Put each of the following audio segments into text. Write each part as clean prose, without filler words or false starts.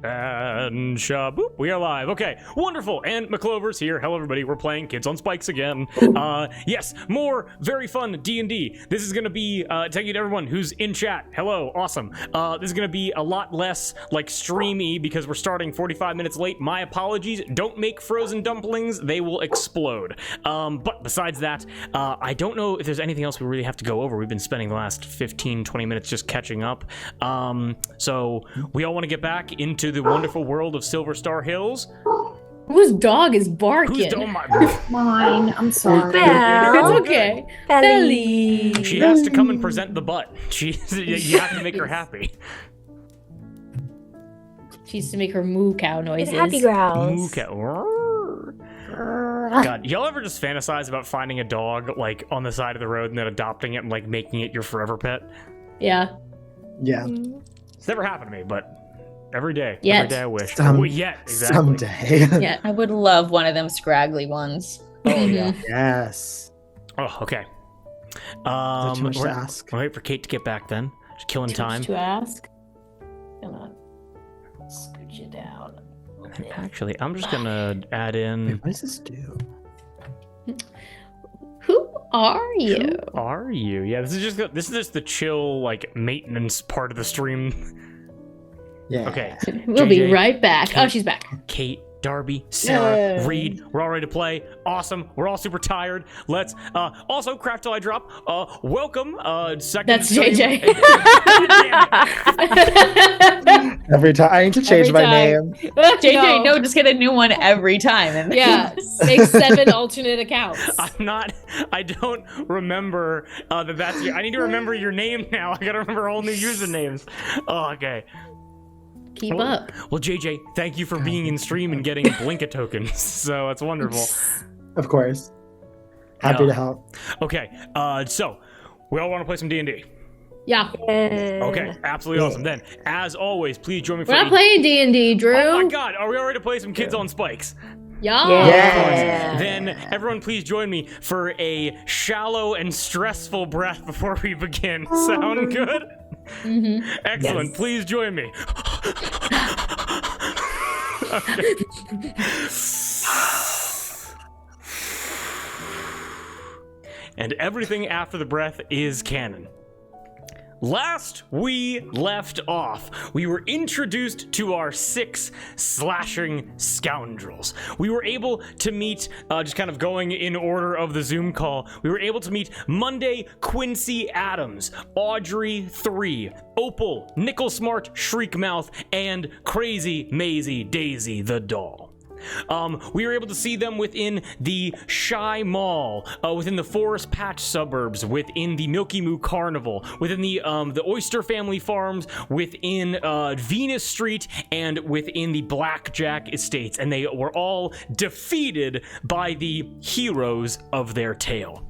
And shaboop, we are live. Okay, wonderful. And McClover's here. Hello, everybody. We're playing Kids on Spikes again. Yes, more very fun D&D. This is going to be, thank you to everyone who's in chat. Hello, awesome. This is going to be a lot less, like, streamy because we're starting 45 minutes late. My apologies. Don't make frozen dumplings. They will explode. But besides that, I don't know if there's anything else we really have to go over. We've been spending the last 15, 20 minutes just catching up. So we all want to get back into the wonderful world of Silver Star Hills. Whose dog is barking? Mine. I'm sorry. It's okay. Belly. She has to come and present the butt. You have to make her happy. She used to make her moo cow noises. Happy growls. Moo cow. God, y'all ever just fantasize about finding a dog like on the side of the road and then adopting it and like making it your forever pet? Yeah. Yeah. It's never happened to me, but every day. Yet. Every day I wish. Exactly. Someday. Yeah. I would love one of them scraggly ones. Oh, yeah. Yes. Oh, okay. Is that too much to ask? We'll wait for Kate to get back then. Just killing time. To ask. Gonna scooch it down. Actually, I'm just gonna add in. Wait, what does this do? Who are you? Who are you? Yeah, this is just the chill like maintenance part of the stream. Yeah. Okay. We'll JJ, be right back. Kate, Oh, she's back. Kate, Darby, Sarah, Yay. Reed, we're all ready to play. Awesome. We're all super tired. Let's also craft till I drop. Welcome. Second. That's stream- JJ. Every time I need to change my name. JJ, no, just get a new one every time. And Yeah, make 7 alternate accounts. I don't remember that's I need to remember your name now. I gotta remember all new usernames. Oh, okay. Keep up. Well, JJ, thank you for being in stream and getting Blinka tokens. So it's wonderful. Of course. Happy to help. Okay, so we all want to play some D&D. Yeah. Okay, absolutely awesome. Then, as always, please join me for We're not playing D&D, Drew. Oh my God, are we all ready to play some Kids on Spikes? Yeah. Then everyone please join me for a shallow and stressful breath before we begin. Sound good? Mm-hmm. Excellent. Yes. Please join me. Okay. And everything after the breath is canon. Last we left off, we were introduced to our 6 slashing scoundrels. We were able to meet, just kind of going in order of the Zoom call, we were able to meet Monday Quincy Adams, Audrey 3, Opal, Nickel Smart, Shriekmouth, and Crazy Maisie Daisy the Doll. We were able to see them within the Shy Mall, within the Forest Patch suburbs, within the Milky Moo Carnival, within the Oyster Family Farms, within Venus Street, and within the Blackjack Estates, and they were all defeated by the heroes of their tale.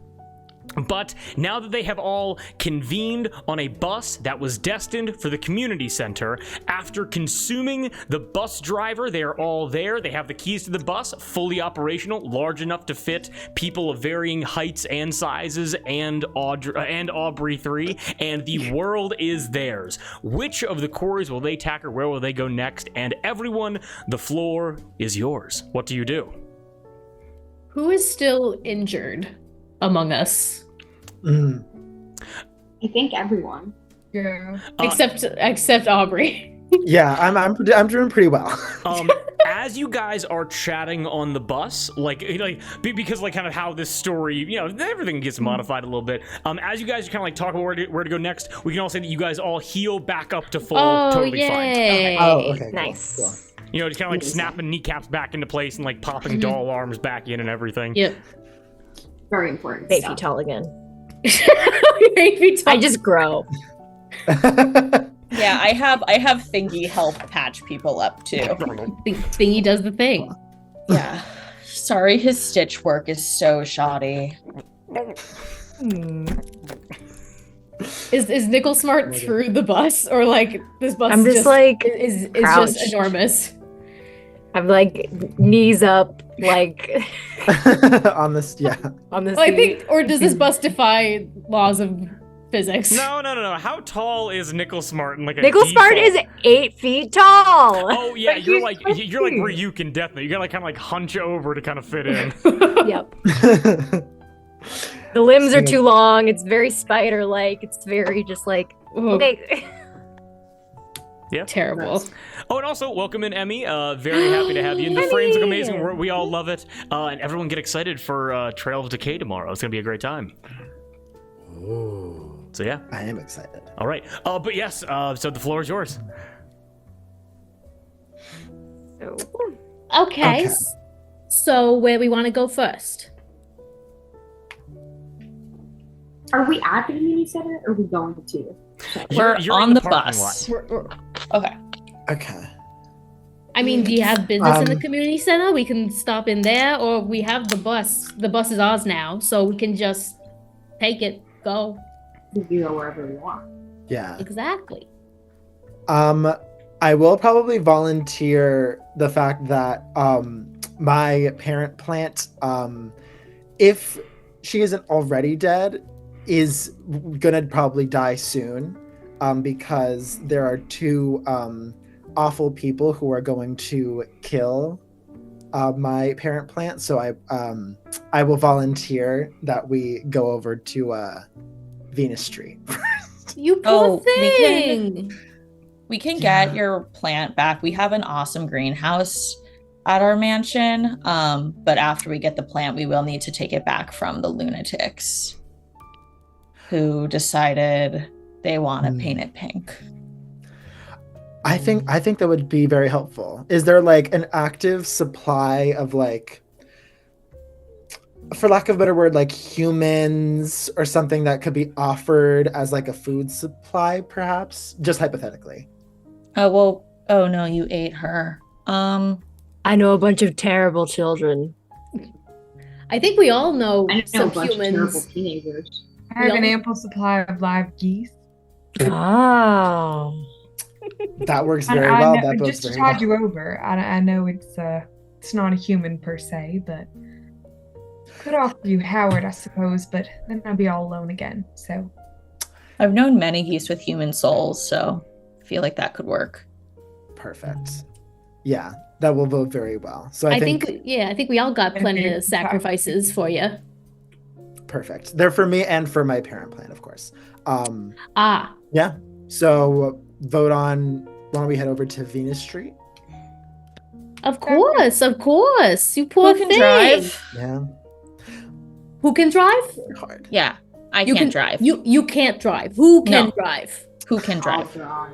But now that they have all convened on a bus that was destined for the community center, after consuming the bus driver, they are all there. They have the keys to the bus, fully operational, large enough to fit people of varying heights and sizes, and Aubrey 3, and the world is theirs. Which of the quarries will they tackle? Where will they go next? And everyone, the floor is yours. What do you do? Who is still injured among us? I think everyone. Yeah. Except Aubrey. Yeah, I'm doing pretty well. As you guys are chatting on the bus, because kind of how this story, everything gets modified a little bit. As you guys are kind of like talking about where to go next, we can all say that you guys all heal back up to full, totally fine. Yay. Okay. Nice. Cool. Just kind of like snapping kneecaps back into place and like popping doll arms back in and everything. Yep. Very important 8 stuff. feet tall again. 8 feet tall. I just grow. Yeah, I have Thingy help patch people up too. Thingy does the thing. Yeah. Sorry, his stitch work is so shoddy. Is Nickel Smart through the bus, or like this bus? I'm just like is crouched. just enormous. I'm like knees up, like on this. on this. Well, I think, or does this bus defy laws of physics. No. How tall is Nickel Smart in like a Nickel Smart is default- 8 feet tall. Oh yeah, But you're he's like tiny. where you can definitely. You gotta kind of like hunch over to kind of fit in. Yep. The limbs are too long. It's very spider-like. It's very just like okay. Terrible. Oh, and also welcome in Emmy. Very happy to have you. And the frames look amazing. We all love it. And everyone get excited for Trail of Decay tomorrow. It's gonna be a great time. Ooh, So yeah. I am excited. All right. But yes. So the floor is yours. Okay. Okay. So where we want to go first? Are we at the community center or are we going to? We're You're on in the parking bus. lot. Okay. Okay. I mean, do you have business in the Um, community center? We can stop in there, or we have the bus. The bus is ours now, so we can just take it, go. We can go wherever we want. Yeah. Exactly. I will probably volunteer the fact that my parent plant, if she isn't already dead, is gonna probably die soon, because there are two awful people who are going to kill my parent plant. So I will volunteer that we go over to Venus Street. You poor Oh, thing. We can Yeah. get your plant back. We have an awesome greenhouse at our mansion. But after we get the plant, we will need to take it back from the lunatics who decided they want to paint it pink. I think that would be very helpful. Is there like an active supply of like, for lack of a better word, like humans or something that could be offered as like a food supply, perhaps? Just hypothetically. Oh no, you ate her. I know a bunch of terrible children. I think we all know I know a some bunch of terrible humans. teenagers. I have an No. ample supply of live geese. Oh. That works And very I well. know- That bodes just to very tide well. you over. I know it's not a human per se, but could offer you Howard, I suppose. But then I'd be all alone again. So I've known many geese with human souls, so I feel like that could work. Perfect. Yeah, that will vote very well. So I I think, think we all got plenty Okay. of sacrifices for you. perfect. They're for me and for my parent plant, of course. Ah, Yeah. So vote on. Why don't we head over to Venus Street? of course. You poor Who can thing. drive? Yeah. Who can drive? Very hard. Yeah, I You can't drive. You can't drive. Who can No. drive? Who can drive? Oh, God.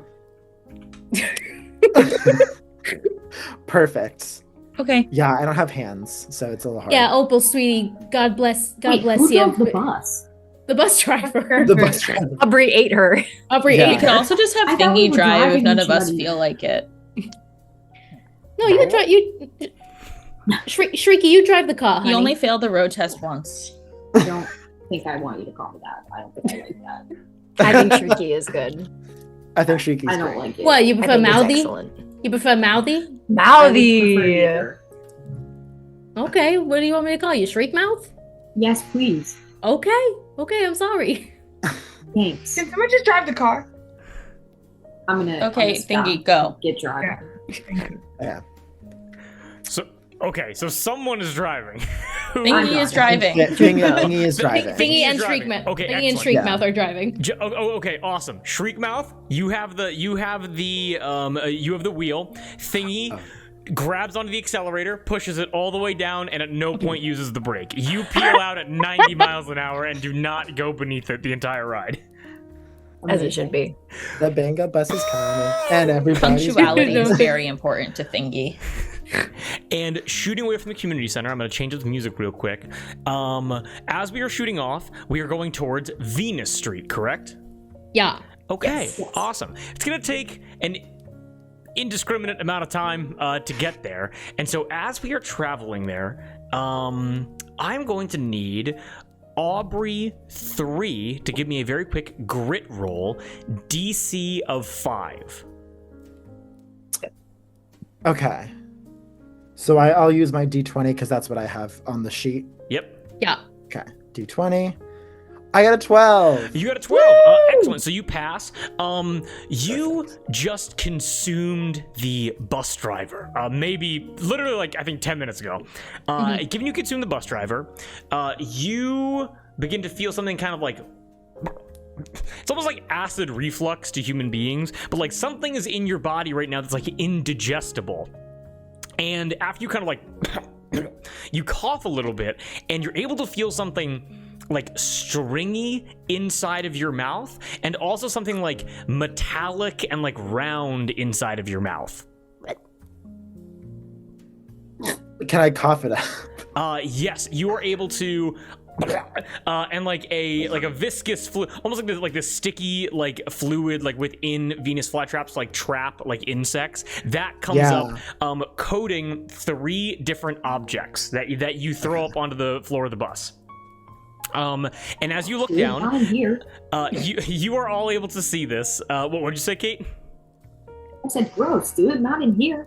Perfect. Okay. Yeah, I don't have hands, so it's a little hard. Yeah, Opal, sweetie. God bless Wait, bless who you. drove the bus? The bus driver. The bus driver. Aubrey ate her. Aubrey Yeah. We ate could her. also just have I thought we Thingy were drive if driving none each of us other. feel like it. No, you drive. You, Shrieky, you drive the car. He Honey. only failed the road test once. I don't think I want you to call me that. I don't think I like that. I think Shrieky is good. I think Shriki's I don't great. like it. What, you I prefer think it's mouthy? excellent. You prefer mouthy? I would prefer Mouthy. neither. Okay, what do you want me to call you? Shriek mouth? Yes, please. Okay, I'm sorry. Thanks. can someone just drive the car? I'm gonna. Okay, stop. Thingy, go. Get driving. Yeah. So someone is driving. Thingy is driving. Yeah, Thingy is driving. Thingy and is Shriek driving. mouth. Okay, Thingy and excellent. Shriek Yeah. mouth are driving. Okay, awesome. Shriek mouth, you have the wheel. Thingy grabs onto the accelerator, pushes it all the way down, and at no point uses the brake. You peel out at 90 miles an hour and do not go beneath it the entire ride. As it should be. The Banga bus is coming, and everybody's Punctuality is very important to Thingy. And shooting away from the community center, I'm going to change the music real quick. As we are shooting off, we are going towards Venus Street, correct? Yeah. Okay, Yes. awesome. It's going to take an indiscriminate amount of time to get there. And so as we are traveling there, I'm going to need Aubrey 3 to give me a very quick grit roll, DC of 5. Okay. So I'll use my D20 because that's what I have on the sheet. Yep. Yeah. Okay, D20. I got a 12. You got a 12. Excellent. So you pass. You just consumed the bus driver. Maybe literally like I think 10 minutes ago. Given you consumed the bus driver, you begin to feel something kind of like it's almost like acid reflux to human beings, but like something is in your body right now that's like indigestible. And after you kind of like you cough a little bit and you're able to feel something like stringy inside of your mouth and also something like metallic and like round inside of your mouth. Can I cough it out? Yes, you are able to and like a viscous fluid, almost like this sticky like fluid like within Venus flytraps like trap like insects that comes up coating 3 different objects that you throw up onto the floor of the bus. And as you look down, not in here. you are all able to see this. What did you say, Kate? I said, gross, dude, not in here.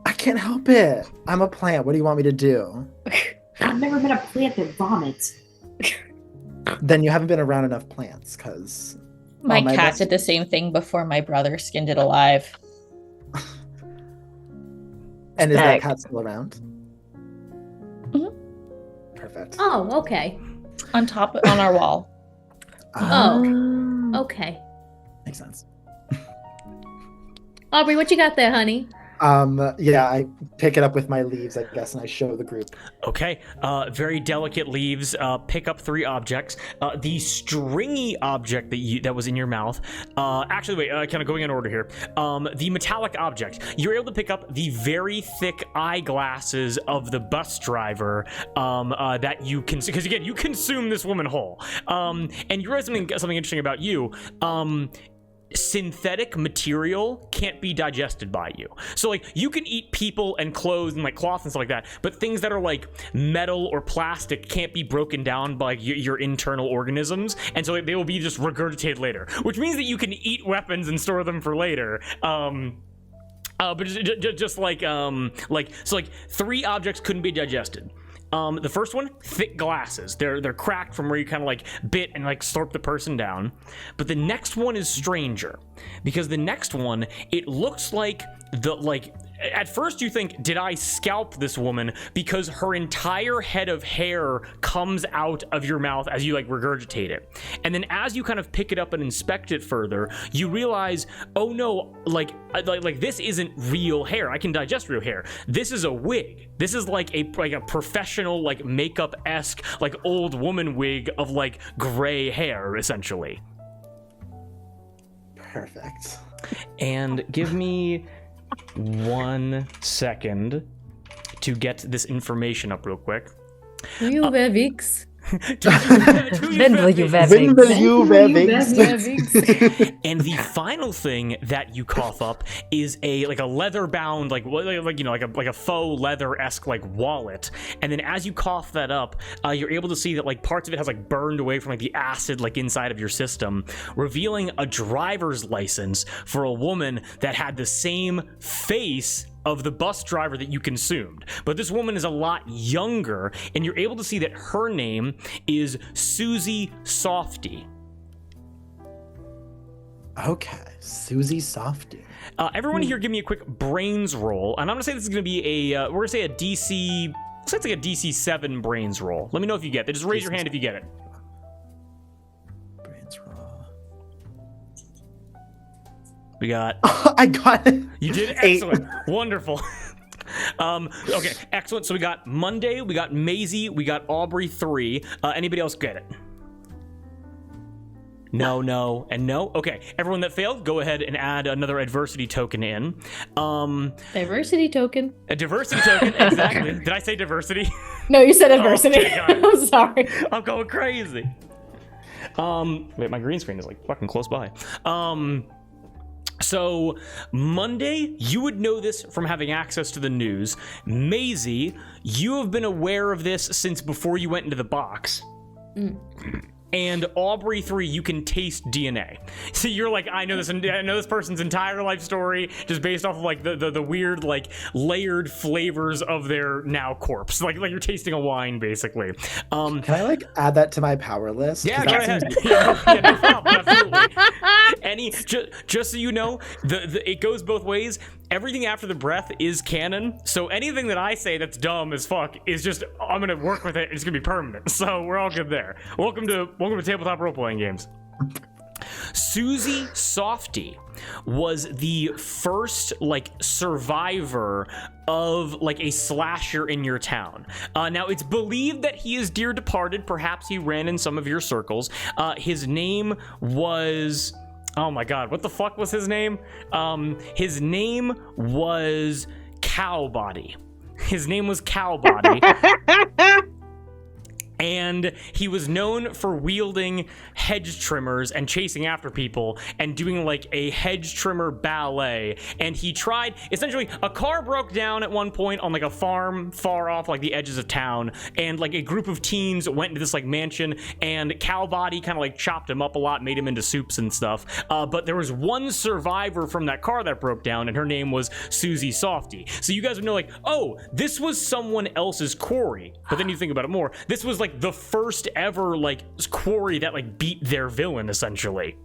I can't help it. I'm a plant. What do you want me to do? I've never been a plant that vomits. Then you haven't been around enough plants, because My cat did the same thing before my brother skinned it alive. And is that cat still around? Perfect. Oh, okay. On our wall. Oh, okay. Makes sense. Aubrey, what you got there, honey? Yeah, I pick it up with my leaves, I guess, and I show the group. Okay, very delicate leaves. Pick up 3 objects. The stringy object that was in your mouth. Actually, wait. Kind of going in order here. The metallic object. You're able to pick up the very thick eyeglasses of the bus driver. That you can, because again, you consume this woman whole. And you realize something interesting about you. Synthetic material can't be digested by you. So like you can eat people and clothes and like cloth and stuff like that, but things that are like metal or plastic can't be broken down by your internal organisms, and so they will be just regurgitated later, which means that you can eat weapons and store them for later. But just like 3 objects couldn't be digested. The first one, thick glasses. They're cracked from where you kind of like bit and like slurp the person down. But the next one is stranger, because the next one, it looks like at first you think, did I scalp this woman? Because her entire head of hair comes out of your mouth as you like regurgitate it. And then as you kind of pick it up and inspect it further, you realize, oh no, like this isn't real hair. I can digest real hair. This is a wig. This is like a professional like makeup-esque like old woman wig of like gray hair, essentially. Perfect. And give me 1 second to get this information up real quick. Do you wear wigs? When will you wear When will you wear wigs? And the final thing that you cough up is a leather bound like a faux leather-esque like wallet. And then as you cough that up, you're able to see that like parts of it has like burned away from like the acid like inside of your system, revealing a driver's license for a woman that had the same face of the bus driver that you consumed. But this woman is a lot younger, and you're able to see that her name is Susie Softy. Okay, Susie Softy. Everyone here, give me a quick brains roll, and I'm gonna say this is gonna be we're gonna say a DC. Looks like a DC 7 brains roll. Let me know if you get it. Just raise your hand if you get it. Brains roll. We got. I got it. You did? 8. Excellent. Wonderful. Okay, excellent. So we got Monday, we got Maisie, we got Aubrey 3. Anybody else get it? No, and no. Okay, everyone that failed, go ahead and add another adversity token in. Diversity token. A diversity token, exactly. Did I say diversity? No, you said adversity. Okay, got it. I'm sorry. I'm going crazy. Wait, my green screen is like fucking close by. So, Monday, you would know this from having access to the news. Maisie, you have been aware of this since before you went into the box. And Aubrey 3, you can taste DNA. So you're like, I know this person's entire life story just based off of like the weird like layered flavors of their now corpse. Like you're tasting a wine basically. Can I like add that to my power list? Yeah, 'Cause go that ahead. seems- Yeah, no problem. Absolutely. Just so you know, it goes both ways. Everything after the breath is canon, so anything that I say that's dumb as fuck is just I'm gonna work with it. It's gonna be permanent, so we're all good there. Welcome to tabletop role playing games. Susie Softy was the first like survivor of like a slasher in your town. Now it's believed that he is dear departed. Perhaps he ran in some of your circles. His name was. Oh my god, what the fuck was his name? His name was Cowbody. His name was Cowbody. And he was known for wielding hedge trimmers and chasing after people and doing like a hedge trimmer ballet. And he tried, essentially, a car broke down at one point on like a farm far off like the edges of town. And like a group of teens went into this like mansion and Cowbody kind of like chopped him up a lot, made him into soups and stuff. But there was one survivor from that car that broke down and her name was Susie Softy. So you guys would know like, oh, this was someone else's quarry. But then you think about it more. This was like the first ever like quarry that like beat their villain essentially.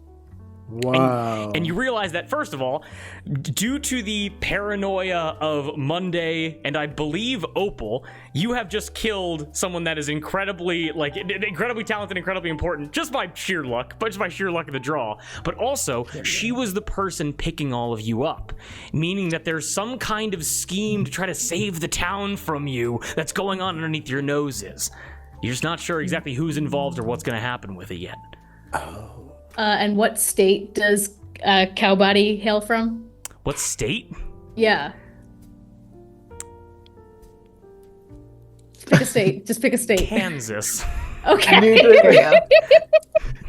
Wow. And you realize that first of all, due to the paranoia of Monday and I believe Opal, you have just killed someone that is incredibly talented, incredibly important, just by sheer luck, of the draw. But also, she was the person picking all of you up, meaning that there's some kind of scheme to try to save the town from you that's going on underneath your noses. You're just not sure exactly who's involved or what's going to happen with it yet. Oh. And what state does Cowbody hail from? What state? Yeah. Pick a state. Just pick a state. Kansas. Okay. There we go.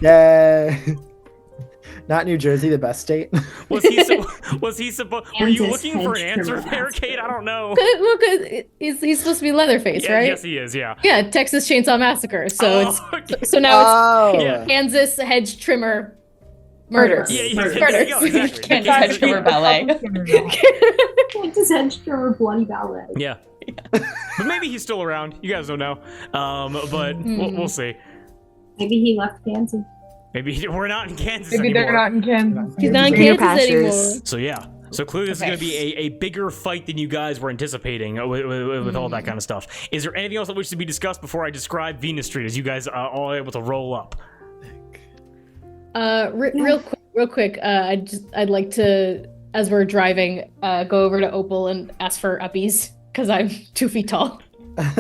Yay. Not New Jersey, the best state. Was he supposed? Were you Kansas looking for an hedge answer trimmer there, master. Kate? I don't know. Well, 'cause he's supposed to be Leatherface, Yeah, right? yes, he is. Yeah. Yeah, Texas Chainsaw Massacre. So okay. so now it's Yeah. Kansas hedge trimmer murders. Yeah, Murders. there you go, exactly. Kansas hedge trimmer ballet. Kansas hedge trimmer bloody ballet. Yeah. But maybe he's still around. You guys don't know. But we'll see. Maybe he left Kansas. Maybe we're not in Kansas Maybe anymore. they're not in Kansas. He's not in Greener Kansas pastures. anymore. So yeah. So clearly this is going to be a bigger fight than you guys were anticipating with all that kind of stuff. Is there anything else that should be discussed before I describe Venus Street as you guys are all able to roll up? Real quick. I'd like to, as we're driving, go over to Opal and ask for uppies because I'm 2 feet tall. Of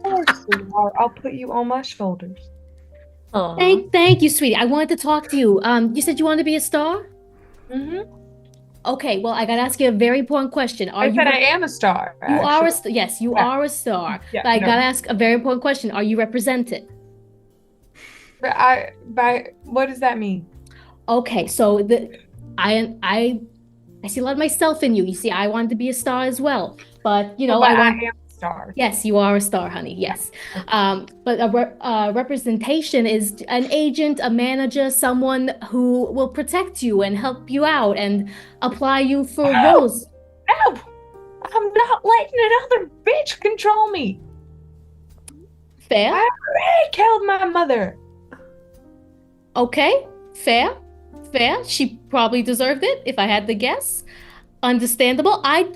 course you are. I'll put you on my shoulders. Thank you, sweetie. I wanted to talk to you. You said you wanted to be a star? Mm-hmm. Okay, well, I gotta ask you a very important question. I said I am a star. You are a actually. yes, you Yeah. are a star. Yeah, But I no. gotta ask a very important question. Are you represented? By what does that mean? Okay, so I see a lot of myself in you. You see, I wanted to be a star as well, but you know, But I I want. am a star. Yes, you are a star, honey. Yes, but a representation is an agent, a manager, someone who will protect you and help you out and apply you for roles. No, I'm not letting another bitch control me. Fair. I already killed my mother. Okay, fair. She probably deserved it, if I had to guess. Understandable. As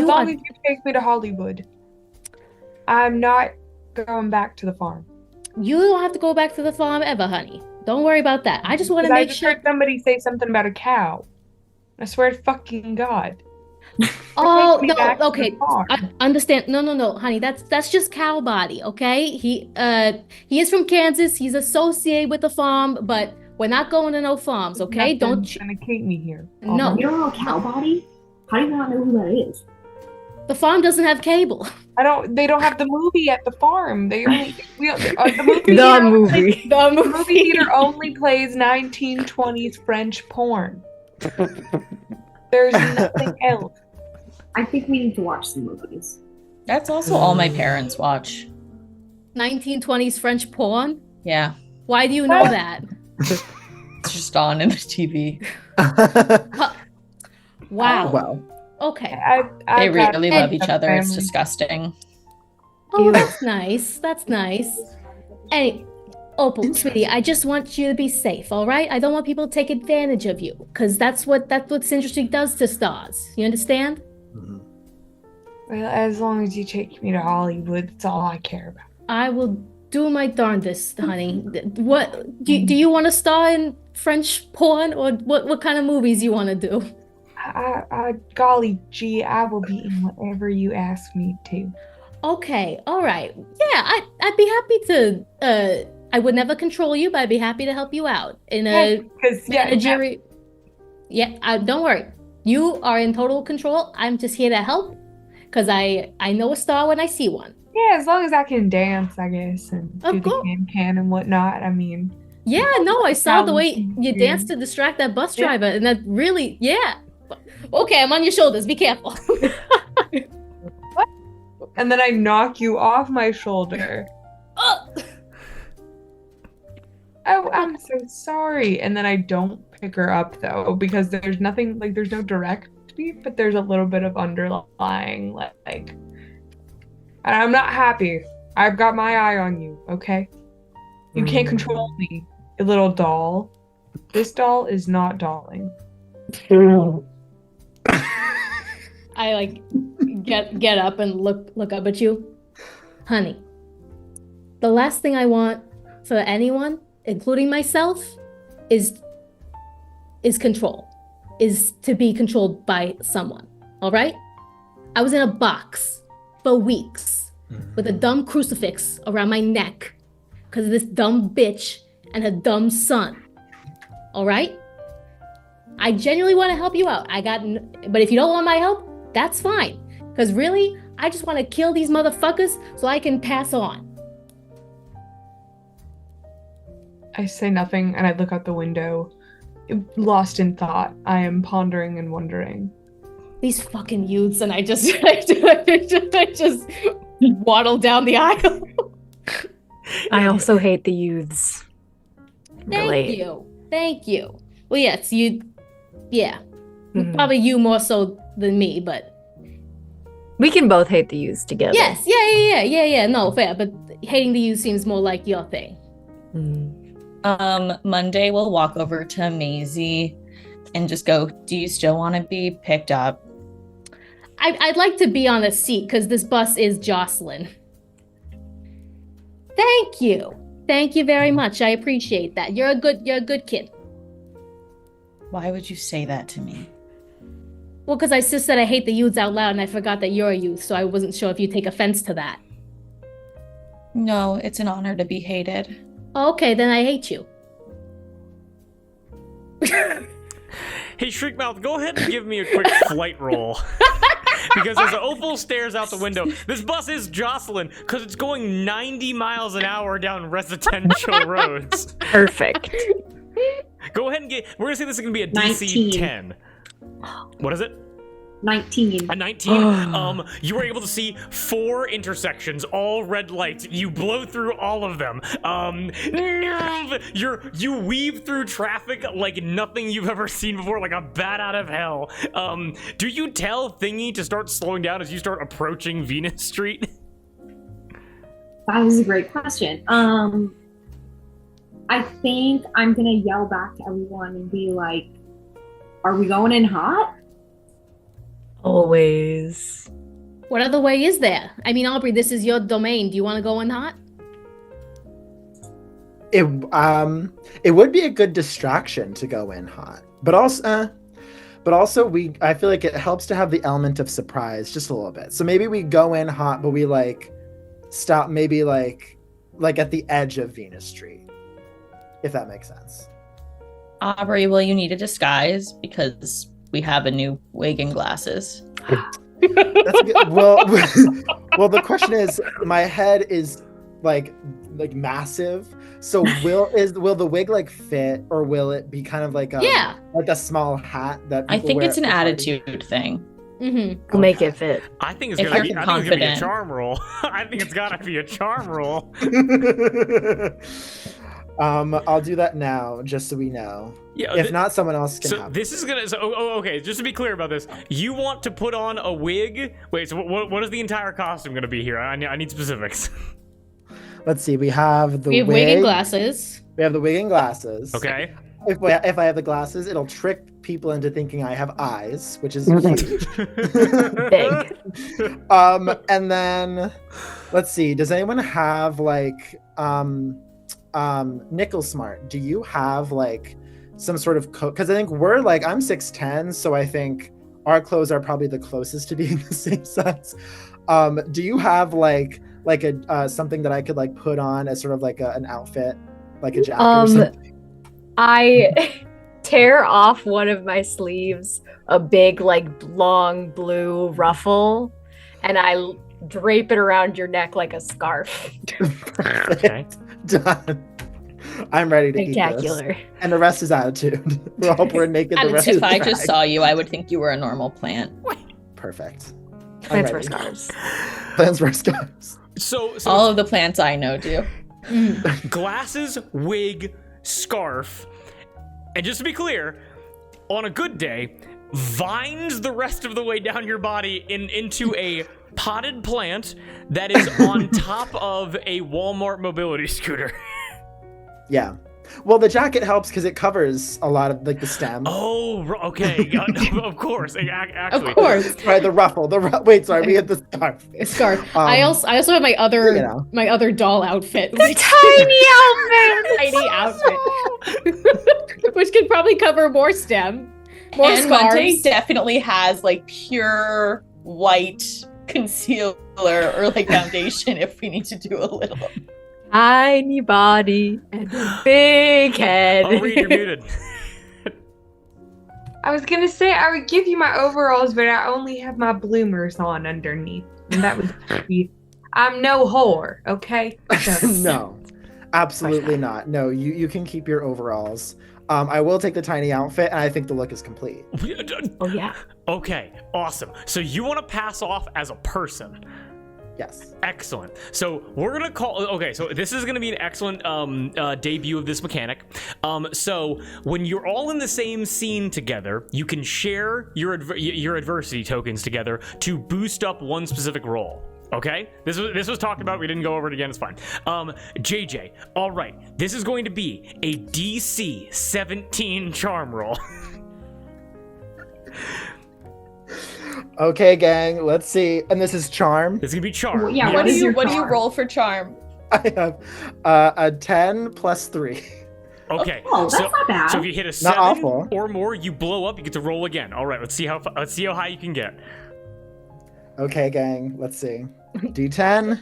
You long are- as you take me to Hollywood, I'm not going back to the farm. You don't have to go back to the farm ever, honey. Don't worry about that. I just want to 'Cause I make just sure. heard somebody say something about a cow. I swear to fucking God. Oh Take me no, back to the okay. farm. I understand. No, honey. That's just Cowbody, okay? He is from Kansas. He's associated with the farm, but we're not going to no farms, okay? Nothing's gonna keep me here. No. You don't know Cowbody? How do you not know who that is? The farm doesn't have cable. They don't have the movie at the farm. They only the movie The theater movie. The The movie theater only plays 1920s French porn. There's nothing else. I think we need to watch some movies. That's also all my parents watch. 1920s French porn? Yeah, Why do you know that? it's just on in the TV. Huh. Wow. Well, Okay. They got really love each a other. It's family. disgusting. Oh, Ew. that's nice. That's nice. Hey, Opal, sweetie, I just want you to be safe, all right? I don't want people to take advantage of you, because that's what Syndustry does to stars. You understand? Well, as long as you take me to Hollywood, that's all I care about. I will do my darndest, honey. What do you want to star in French porn, or what kind of movies you want to do? Golly gee, I will be in whatever you ask me to. Okay, all right. Yeah, I'd be happy to. I would never control you, but I'd be happy to help you out in a Because managerial. Yeah, don't worry. You are in total control. I'm just here to help, because I know a star when I see one. yeah, as long as I can dance, I guess, and Of do the course. can and whatnot. I mean, Yeah, no, I saw the way Sounds you weird. danced to distract that bus Yeah. driver, and that really, yeah. Okay, I'm on your shoulders. Be careful. and then I knock you off my shoulder. Oh, I'm so sorry. And then I don't pick her up though, because there's nothing like there's no direct beat, but there's a little bit of underlying like. And I'm not happy. I've got my eye on you, okay? You can't control me, you little doll. This doll is not dolling. I like get up and look up at you. Honey, the last thing I want for anyone, including myself, is control. Is to be controlled by someone. All right? I was in a box for weeks with a dumb crucifix around my neck because of this dumb bitch and her dumb son. All right? I genuinely want to help you out. But if you don't want my help, that's fine. Because really, I just want to kill these motherfuckers so I can pass on. I say nothing and I look out the window, lost in thought. I am pondering and wondering. These fucking youths, and I just I just waddle down the aisle. I also hate the youths. Thank you. Well, yes, yeah. Mhm. Probably you more so than me, but We can both hate the youths together. yes, yeah. No, fair, but hating the youth seems more like your thing. Mhm. Monday we'll walk over to Maisie and just go, do you still want to be picked up? I'd like to be on a seat because this bus is Jocelyn. Thank you very much. I appreciate that. You're a good kid. Why would you say that to me? Well, because I just said I hate the youths out loud and I forgot that you're a youth, so I wasn't sure if you take offense to that. No, it's an honor to be hated. Okay, then I hate you. Hey, Shriekmouth, go ahead and give me a quick flight roll. Because as Opal stares out the window, this bus is Jocelyn because it's going 90 miles an hour down residential roads. Perfect. Go ahead and we're going to say this is going to be a DC 19. 10. What is it? 19. A 19. You were able to see 4 intersections, all red lights. You blow through all of them. You weave through traffic like nothing you've ever seen before, like a bat out of hell. Do you tell Thingy to start slowing down as you start approaching Venus Street? That is a great question. I think I'm gonna yell back to everyone and be like, "Are we going in hot?" Always. What other way is there? I mean, Aubrey, this is your domain. Do you want to go in hot? It would be a good distraction to go in hot, but also I feel like it helps to have the element of surprise just a little bit. So maybe we go in hot, but we like stop maybe like at the edge of Venus Street, if that makes sense. Aubrey, will you need a disguise? Because we have a new wig and glasses. That's good. Well, the question is, my head is like massive. So will the wig like fit, or will it be kind of like a small hat that I people think wear it's at an the party? attitude thing. We'll make it fit. I think it's If gonna be. you're I think it's gonna be a confident. charm roll. I think it's gotta be a charm roll. I'll do that now, just so we know. Yeah. If not, someone else can So have this is gonna. So, okay. Just to be clear about this, you want to put on a wig? Wait. So what is the entire costume gonna be here? I need specifics. Let's see. We have the We have wig and glasses. We have the wig and glasses. Okay. If I have the glasses, it'll trick people into thinking I have eyes, which is huge. Big. And then let's see. Does anyone have like Nickel Smart? Do you have like some sort of coat? Because I think we're like I'm 6'10", so I think our clothes are probably the closest to being the same size. Do you have like a something that I could like put on as sort of like an outfit, like a jacket or something? I tear off one of my sleeves, a big, like, long blue ruffle, and I drape it around your neck like a scarf. Okay. Done. I'm ready to eat this. Spectacular. And the rest is attitude. We're naked the rest of If the I just drag. saw you, I would think you were a normal plant. Perfect. I'm Plans for ready. scarves. Plans for scarves. So All of the plants I know do. glasses, wig, scarf, and just to be clear, on a good day, vines the rest of the way down your body into a potted plant that is on top of a Walmart mobility scooter. Yeah. Well, the jacket helps because it covers a lot of like the stem. Oh, okay. Of course. Actually. Of course. Right, the ruffle. Wait, sorry, we had the scarf. A scarf. I also have my other you know. my other doll outfit. The tiny Tiny outfit. Which could probably cover more stem. More And Monte scarves. definitely has like pure white concealer or like foundation if we need to do a little. Tiny body and a big head. Oh, Reed, you're muted. I was gonna say I would give you my overalls, but I only have my bloomers on underneath. And that would be I'm no whore, okay? No, absolutely not. No, you can keep your overalls. I will take the tiny outfit, and I think the look is complete. Oh yeah. Okay, awesome. So you want to pass off as a person. Yes. Excellent. So we're gonna call. Okay, so this is gonna be an excellent debut of this mechanic. So when you're all in the same scene together, you can share your adversity tokens together to boost up one specific roll. Okay, this was talked about. We didn't go over it again. It's fine. JJ. All right, this is going to be a DC 17 charm roll. Okay, gang. Let's see. And this is charm. This is gonna be charm. Well, yeah, What do is you your what do you charm? roll for charm? I have a 10 plus 3. Okay. Oh, that's not bad. So if you hit a 7 awful. or more, you blow up. You get to roll again. All right. Let's see how high you can get. Okay, gang. Let's see. D10.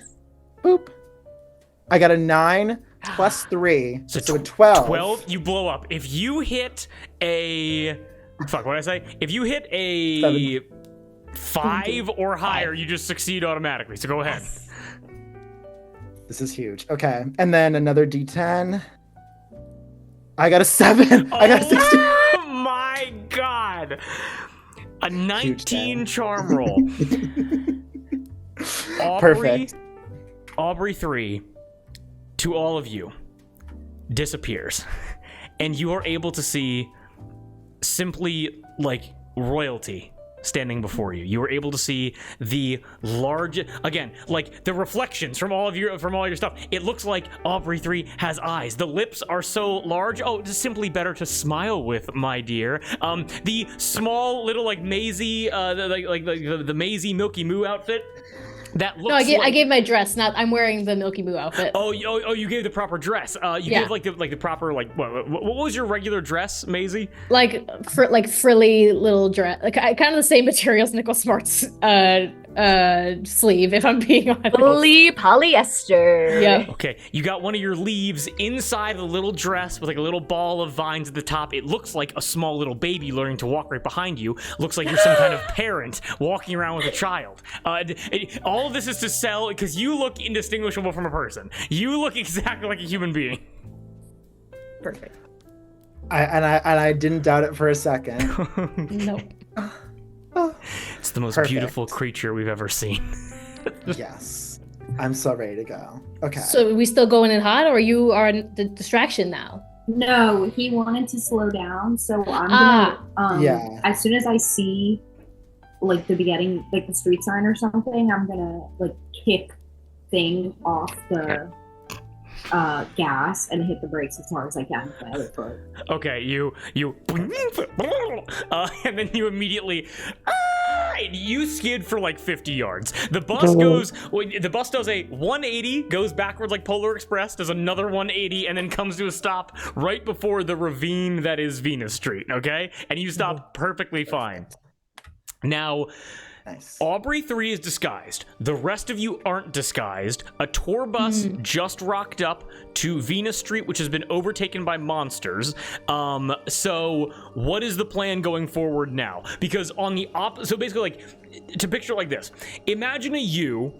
Boop. I got a 9 plus 3. So a 12. 12. You blow up. If you hit a fuck, what did I say? If you hit a 5 or higher, you just succeed automatically. So go ahead. This is huge. Okay. And then another D10. I got a 7. I got a 16. Oh my god. A 19 charm roll. Perfect. Aubrey 3, to all of you, disappears. And you are able to see simply like royalty standing before you. You were able to see the large, again, like the reflections from all your stuff. It looks like Aubrey 3 has eyes. The lips are so large. Oh, it's simply better to smile with, my dear. The small little like Maisie, the Maisie Milky Moo outfit. That looks. No, I gave my dress. Not I'm wearing the Milky Moo outfit. Oh, you gave the proper dress. You gave like the proper like what was your regular dress, Maisie? Like frilly little dress, like kind of the same material as Nickel Smart's sleeve. If I'm being honest. Fully polyester. Yeah. Okay, you got one of your leaves inside the little dress with like a little ball of vines at the top. It looks like a small little baby learning to walk right behind you. Looks like you're some kind of parent walking around with a child. All of this is to sell because you look indistinguishable from a person. You look exactly like a human being. Perfect. I didn't doubt it for a second. Nope. It's the the most Perfect. beautiful creature we've ever seen. Yes. I'm so ready to go. Okay. So are we still going in hot, or you are the distraction now? No, he wanted to slow down, so I'm gonna Yeah. as soon as I see like the beginning, like the street sign or something, I'm gonna like kick thing off the gas and hit the brakes as hard as I can with my other foot. Okay, you and then you immediately and you skid for like 50 yards. The bus does a 180, goes backwards like Polar Express, does another 180, and then comes to a stop right before the ravine that is Venus Street, okay? And you stop perfectly fine. Now, Nice. Aubrey 3 is disguised. The rest of you aren't disguised. A tour bus just rocked up to Venus Street, which has been overtaken by monsters. So what is the plan going forward now? Because on the so basically, like, to picture it like this, imagine a U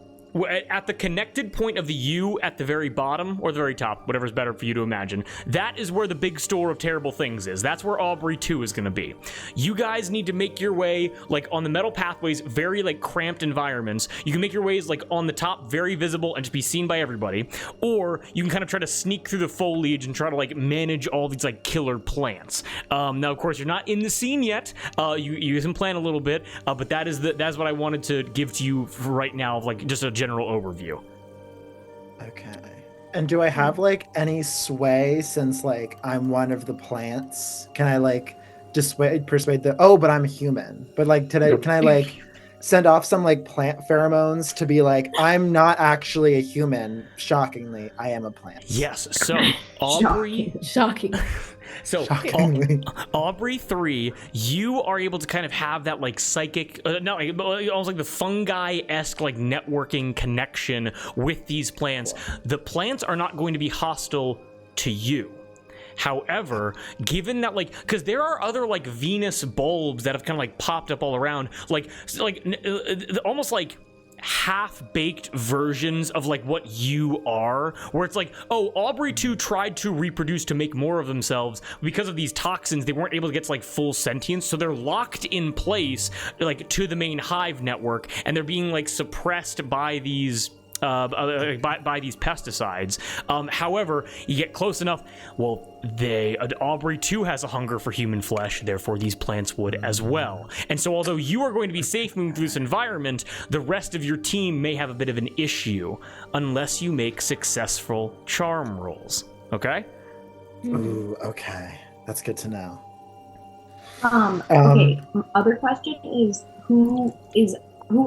at the connected point of the U at the very bottom or the very top, whatever's better for you to imagine. That is where the big store of terrible things is. That's where Aubrey 2 is going to be. You guys need to make your way like on the metal pathways, very like cramped environments. You can make your ways like on the top, very visible and just be seen by everybody. Or you can kind of try to sneak through the foliage and try to like manage all these like killer plants. Now, of course, you're not in the scene yet. You can plan a little bit, but that's what I wanted to give to you for right now, like just a general overview. Okay. And do I have like any sway since like I'm one of the plants? Can I like persuade but I'm a human. But like can I like send off some like plant pheromones to be like, I'm not actually a human. Shockingly, I am a plant. Yes. So Aubrey. Shocking. So Shockingly. Aubrey 3, you are able to kind of have that like psychic, almost like the fungi-esque like networking connection with these plants. The plants are not going to be hostile to you. However, given that like, because there are other like Venus bulbs that have kind of like popped up all around, like almost like half-baked versions of like what you are, where it's like, oh, Aubrey 2 tried to reproduce to make more of themselves. Because of these toxins, they weren't able to get to like full sentience, so they're locked in place like to the main hive network, and they're being like suppressed by these by these pesticides. However, you get close enough, well, Aubrey 2 has a hunger for human flesh, therefore these plants would as well. And so although you are going to be safe moving through this environment, the rest of your team may have a bit of an issue unless you make successful charm rolls. Okay? Ooh, okay. That's good to know. Okay. Other question is who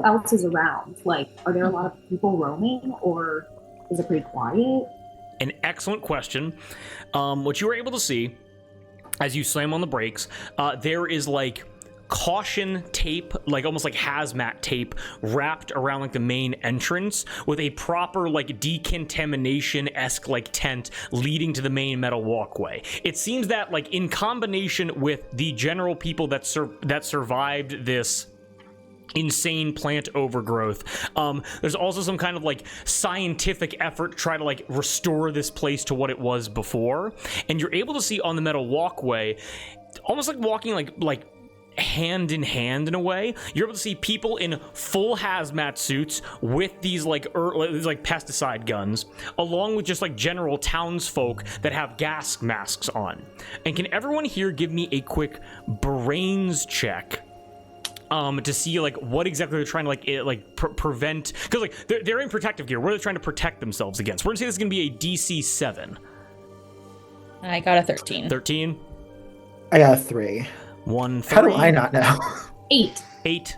else is around? Like, are there a lot of people roaming, or is it pretty quiet? An excellent question. What you were able to see as you slam on the brakes, there is like caution tape, like almost like hazmat tape, wrapped around like the main entrance with a proper like decontamination-esque like tent leading to the main metal walkway. It seems that like in combination with the general people that survived this insane plant overgrowth, there's also some kind of like scientific effort to try to like restore this place to what it was before. And you're able to see on the metal walkway, almost like walking like hand in hand in a way, you're able to see people in full hazmat suits with these like pesticide guns, along with just like general townsfolk that have gas masks on. And can everyone here give me a quick brains check to see like what exactly they're trying to prevent, because like they're in protective gear. What are they trying to protect themselves against? We're gonna say this is gonna be a DC 7. I got a 13. 13. I got a 3. 1 3. How do I not know? 8.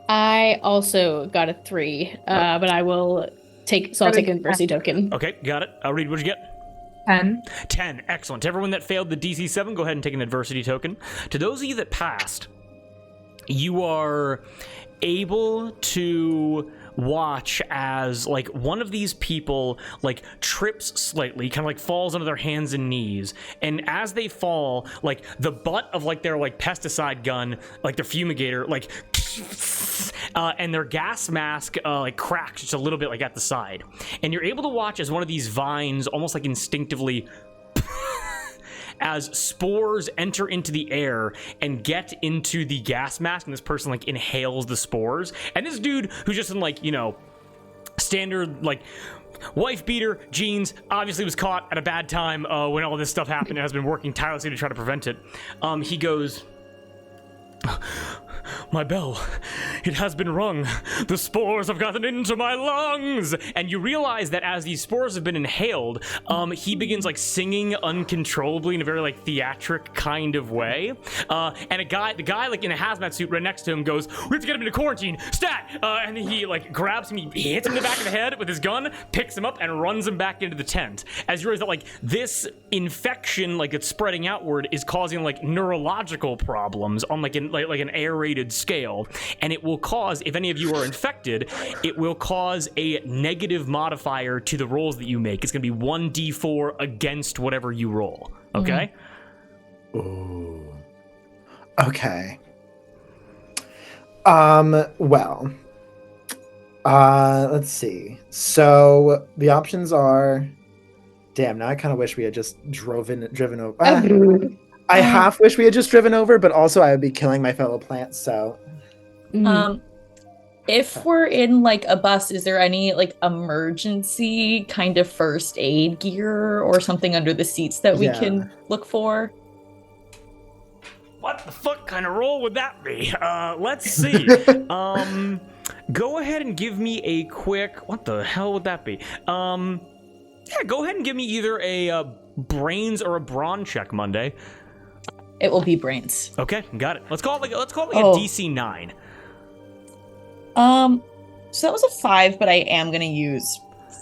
I also got a 3, but I will take. So I'll take an adversity token. Okay, got it. I'll read what you get. 10. 10. Excellent. To everyone that failed the DC 7, go ahead and take an adversity token. To those of you that passed, you are able to watch as like one of these people like trips slightly, kind of like falls onto their hands and knees, and as they fall, like the butt of like their like pesticide gun, like their fumigator, like and their gas mask like cracks just a little bit like at the side, and you're able to watch as one of these vines almost like instinctively as spores enter into the air and get into the gas mask, and this person like inhales the spores. And this dude who's just in like, you know, standard like wife beater jeans, obviously was caught at a bad time when all this stuff happened and has been working tirelessly to try to prevent it. He goes, "My bell, it has been rung. The spores have gotten into my lungs." And you realize that as these spores have been inhaled, he begins like singing uncontrollably in a very like theatric kind of way. And the guy like in a hazmat suit right next to him goes, "We have to get him into quarantine, stat!" And then he like grabs him, he hits him in the back of the head with his gun, picks him up, and runs him back into the tent. As you realize that like this infection, like it's spreading outward, is causing like neurological problems on like an aerated scale, and it will cause, if any of you are infected, it will cause a negative modifier to the rolls that you make. It's going to be 1d4 against whatever you roll. Okay? Ooh. Okay. Well. Let's see. So the options are. Damn, now I kind of wish we had just driven over. I half wish we had just driven over, but also I would be killing my fellow plants, so. If we're in like a bus, is there any like emergency kind of first aid gear or something under the seats that we can look for? What the fuck kind of roll would that be? Let's see. Go ahead and give me a quick, what the hell would that be? Yeah, go ahead and give me either a brains or a brawn check, Monday. It will be brains. Okay, got it. Let's call it like a DC 9. So that was a 5, but I am gonna use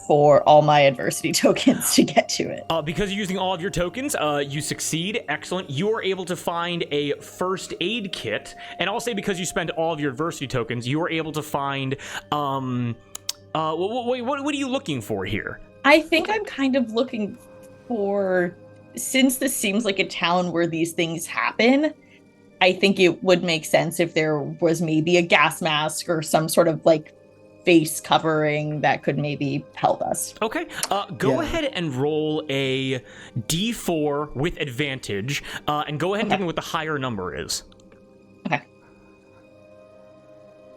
for all my adversity tokens to get to it. Because you're using all of your tokens, you succeed. Excellent. You are able to find a first aid kit, and I'll say because you spend all of your adversity tokens, you are able to find. What are you looking for here? I think I'm kind of looking for, since this seems like a town where these things happen, I think it would make sense if there was maybe a gas mask or some sort of like face covering that could maybe help us. Okay, go ahead and roll a d4 with advantage, and go ahead and tell me what the higher number is. Okay.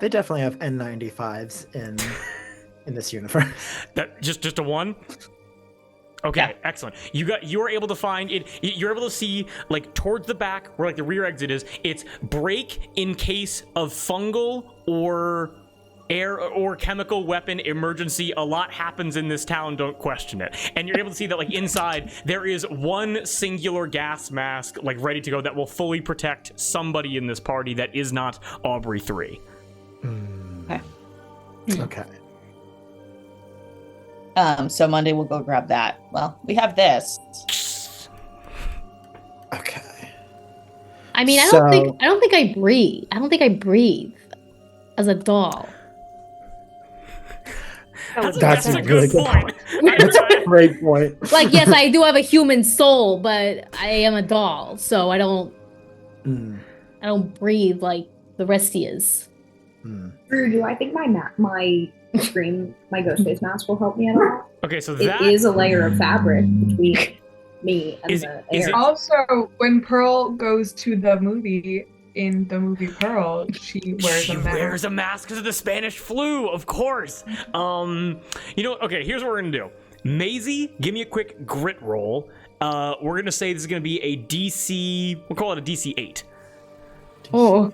They definitely have N95s in this universe. That just a 1? Okay, excellent. You are able to find it. You're able to see like towards the back where like the rear exit is. It's break in case of fungal or air or chemical weapon emergency. A lot happens in this town, don't question it. And you're able to see that like inside there is one singular gas mask like ready to go that will fully protect somebody in this party that is not Aubrey 3. Okay. So Monday we'll go grab that. Well, we have this. Okay. I mean, I don't think I breathe. I don't think I breathe as a doll. That's a really good point. That's a great point. Like, yes, I do have a human soul, but I am a doll, so I don't breathe like the rest is. Drew, do I think my ghost face mask will help me at all? Okay, so it is a layer of fabric between me and the air. Also, when Pearl goes to the movie, in the movie Pearl, she wears a mask because of the Spanish flu, of course. Okay, here's what we're gonna do. Maisie, give me a quick grit roll. We're gonna say this is gonna be a DC, we'll call it a DC 8. Oh.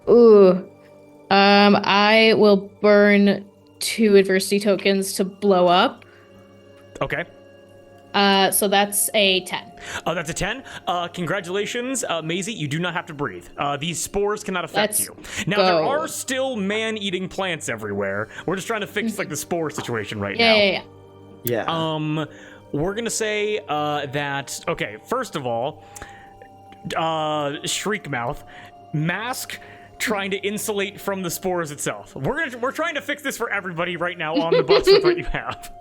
Ooh. I will burn 2 adversity tokens to blow up. Okay. So that's a 10. Oh, that's a 10? Congratulations, Maisie, you do not have to breathe. These spores cannot affect you. Now, there are still man-eating plants everywhere. We're just trying to fix, like, the spore situation right now. Yeah. We're gonna say, that... Okay, first of all, Shriek Mouth, mask... trying to insulate from the spores itself. We're trying to fix this for everybody right now on the bus with what you have.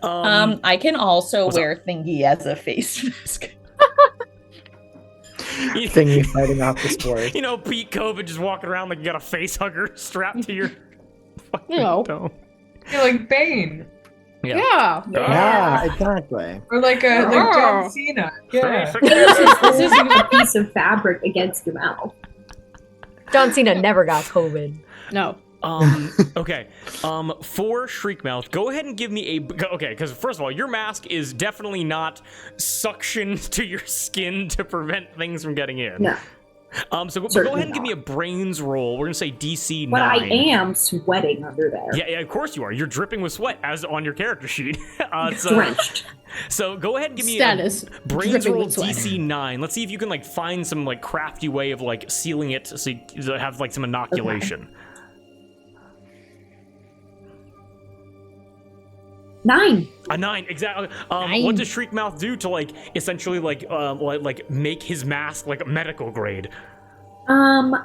I can also wear Thingy as a face mask. Thingy fighting off the spores. You know, Pete COVID just walking around like you got a face hugger strapped to your fucking dome. You're like Bane. Yeah. Yeah, exactly. Or like John Cena. Yeah. This is a piece of fabric against your mouth. John Cena never got COVID. No. Okay. For Shriekmouth, go ahead and give me okay, because first of all, your mask is definitely not suctioned to your skin to prevent things from getting in. No. So go ahead and give me a brains roll. We're gonna say DC 9. But I am sweating under there. Yeah, of course you are. You're dripping with sweat as on your character sheet. Drenched. So go ahead and give me Status. a brains Dripping roll with sweat. DC 9. Let's see if you can like find some like crafty way of like sealing it so you have like some inoculation. Okay. 9. A 9, exactly. 9. What does Shriekmouth do to like essentially like make his mask like medical grade? I'm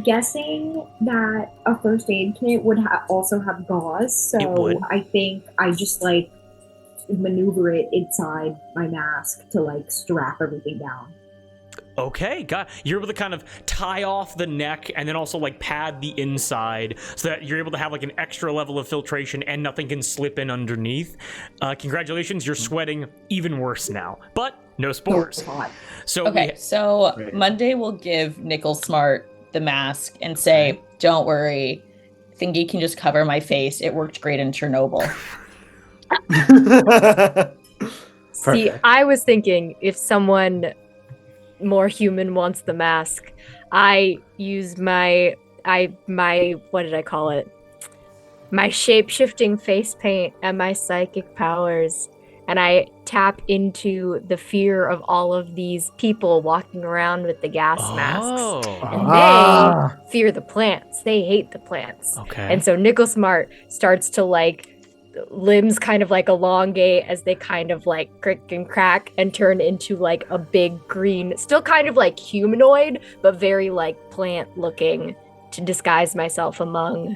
guessing that a first aid kit would also have gauze, so I think I just like maneuver it inside my mask to like strap everything down. Okay, you're able to kind of tie off the neck and then also like pad the inside so that you're able to have like an extra level of filtration and nothing can slip in underneath. Congratulations, you're sweating even worse now, but no spores. So Okay, so Monday will give Nickel Smart the mask and say, "Don't worry, Thingy can just cover my face. It worked great in Chernobyl." See, I was thinking if someone more human wants the mask, I use my what did I call it? My shape-shifting face paint and my psychic powers, and I tap into the fear of all of these people walking around with the gas masks. And they fear the plants. They hate the plants. Okay. And so Nickel Smart starts to like limbs kind of like elongate as they kind of like crick and crack and turn into like a big green, still kind of like humanoid, but very like plant looking, to disguise myself among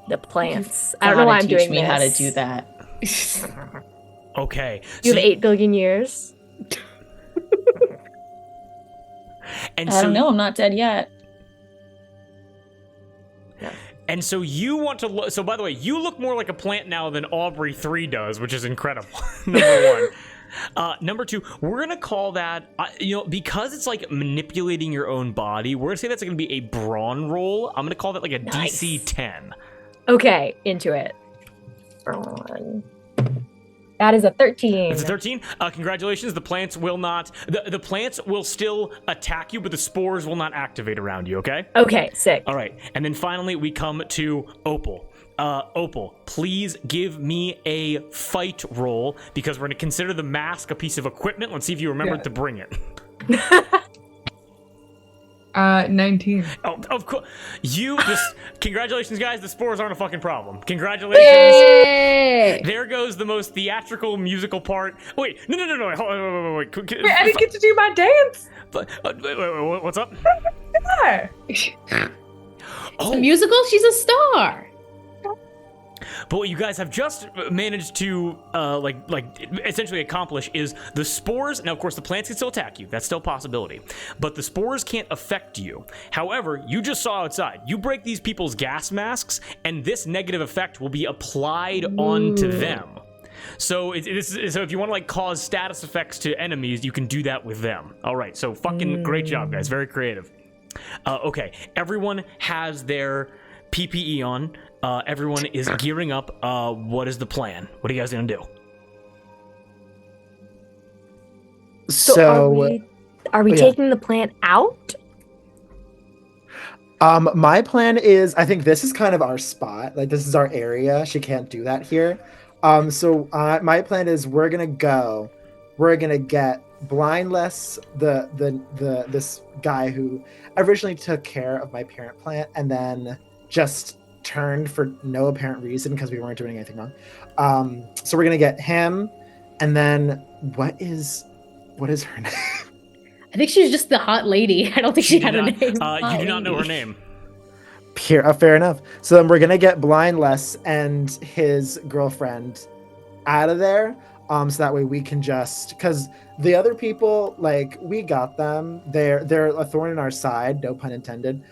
the plants. I don't know why I'm doing me this. how to do that. Okay. You have 8 billion years. And I don't know. I'm not dead yet. And so you want to look. So by the way, you look more like a plant now than Aubrey 3 does, which is incredible. Number 1. Number 2, we're gonna call that, because it's like manipulating your own body. We're gonna say that's gonna be a brawn roll. I'm gonna call that like a DC 10. Okay, into it. Brawn. That is a 13. It's a 13. Congratulations. The plants will not. The plants will still attack you, but the spores will not activate around you. Okay. Okay. Sick. All right. And then finally, we come to Opal. Opal, please give me a fight roll because we're going to consider the mask a piece of equipment. Let's see if you remember to bring it. 19. Oh, of course. Congratulations, guys. The spores aren't a fucking problem. Congratulations. Yay! There goes the most theatrical musical part. Wait, no. Wait. Wait, I didn't get to do my dance. Wait, what's up? Yeah. It's a musical? She's a star. But what you guys have just managed to essentially accomplish is the spores. Now, of course, the plants can still attack you. That's still a possibility. But the spores can't affect you. However, you just saw outside. You break these people's gas masks, and this negative effect will be applied onto them. So so if you want to like cause status effects to enemies, you can do that with them. All right. So fucking great job, guys. Very creative. Okay. Everyone has their PPE on. Everyone is gearing up. What is the plan? What are you guys gonna do? So are we taking the plant out? My plan is, I think this is kind of our spot. Like, this is our area. She can't do that here. So my plan is we're gonna get Blindless, this guy who originally took care of my parent plant and then just turned for no apparent reason because we weren't doing anything wrong. So we're gonna get him, and then what is her name? I think she's just the hot lady. I don't think she had a name. You do not know her name. Fair enough. So then we're gonna get Blindless and his girlfriend out of there. So that way we can because the other people, like, we got them. They're a thorn in our side, no pun intended.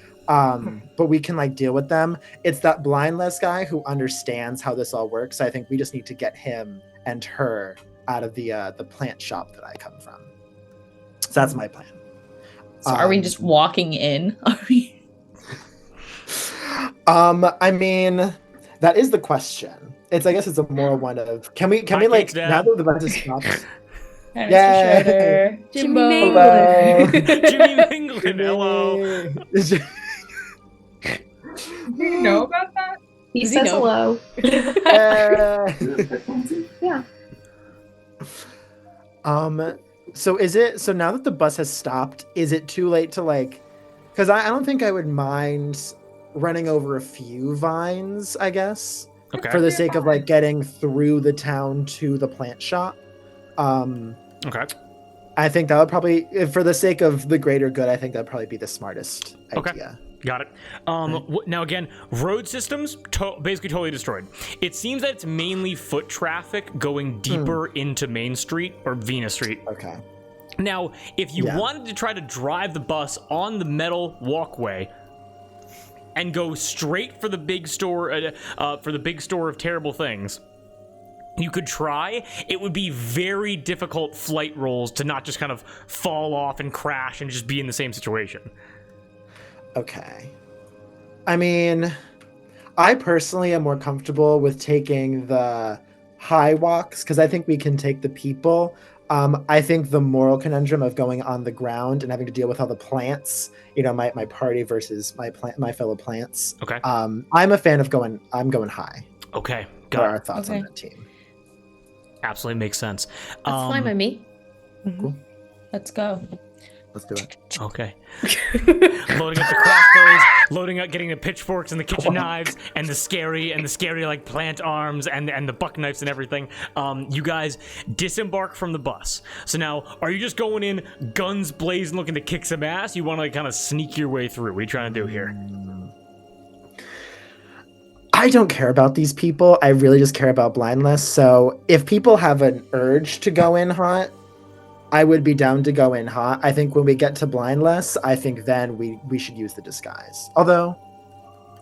but we can like deal with them. It's that blindless guy who understands how this all works. So I think we just need to get him and her out of the plant shop that I come from. So that's my plan. So are we just walking in? Are we? I mean, that is the question. I guess it's a moral one of can we like now that the bus is stopped? Yeah. Jimbo. Hello. Jimmy Mingleton, hello. Do you know about that? He Does he says know? hello. Yeah. So now that the bus has stopped, is it too late to like, because I don't think I would mind running over a few vines, I guess, for the sake of like getting through the town to the plant shop. Okay. I think that would probably, for the sake of the greater good, I think that'd probably be the smartest idea. Got it. Now again, road systems basically totally destroyed. It seems that it's mainly foot traffic going deeper into Main Street or Venus Street. Okay. Now, if you wanted to try to drive the bus on the metal walkway and go straight for the big store, of terrible things, you could try. It would be very difficult flight rolls to not just kind of fall off and crash and just be in the same situation. Okay. I mean, I personally am more comfortable with taking the high walks because I think we can take the people. I think the moral conundrum of going on the ground and having to deal with all the plants, my party versus my fellow plants. Okay. I'm a fan of going high. Okay. What Got are our it. thoughts on that team? Absolutely makes sense. That's fine by me. Cool. Let's go. Let's do it. Okay. Loading up the crossbows, getting the pitchforks and the kitchen knives and the scary like plant arms and the buck knives and everything. You guys disembark from the bus. So now, are you just going in guns blazing, looking to kick some ass? You want to kind of sneak your way through? What are you trying to do here? I don't care about these people. I really just care about blindness. So if people have an urge to go in hot, I would be down to go in hot. I think when we get to blindless, I think then we should use the disguise. Although,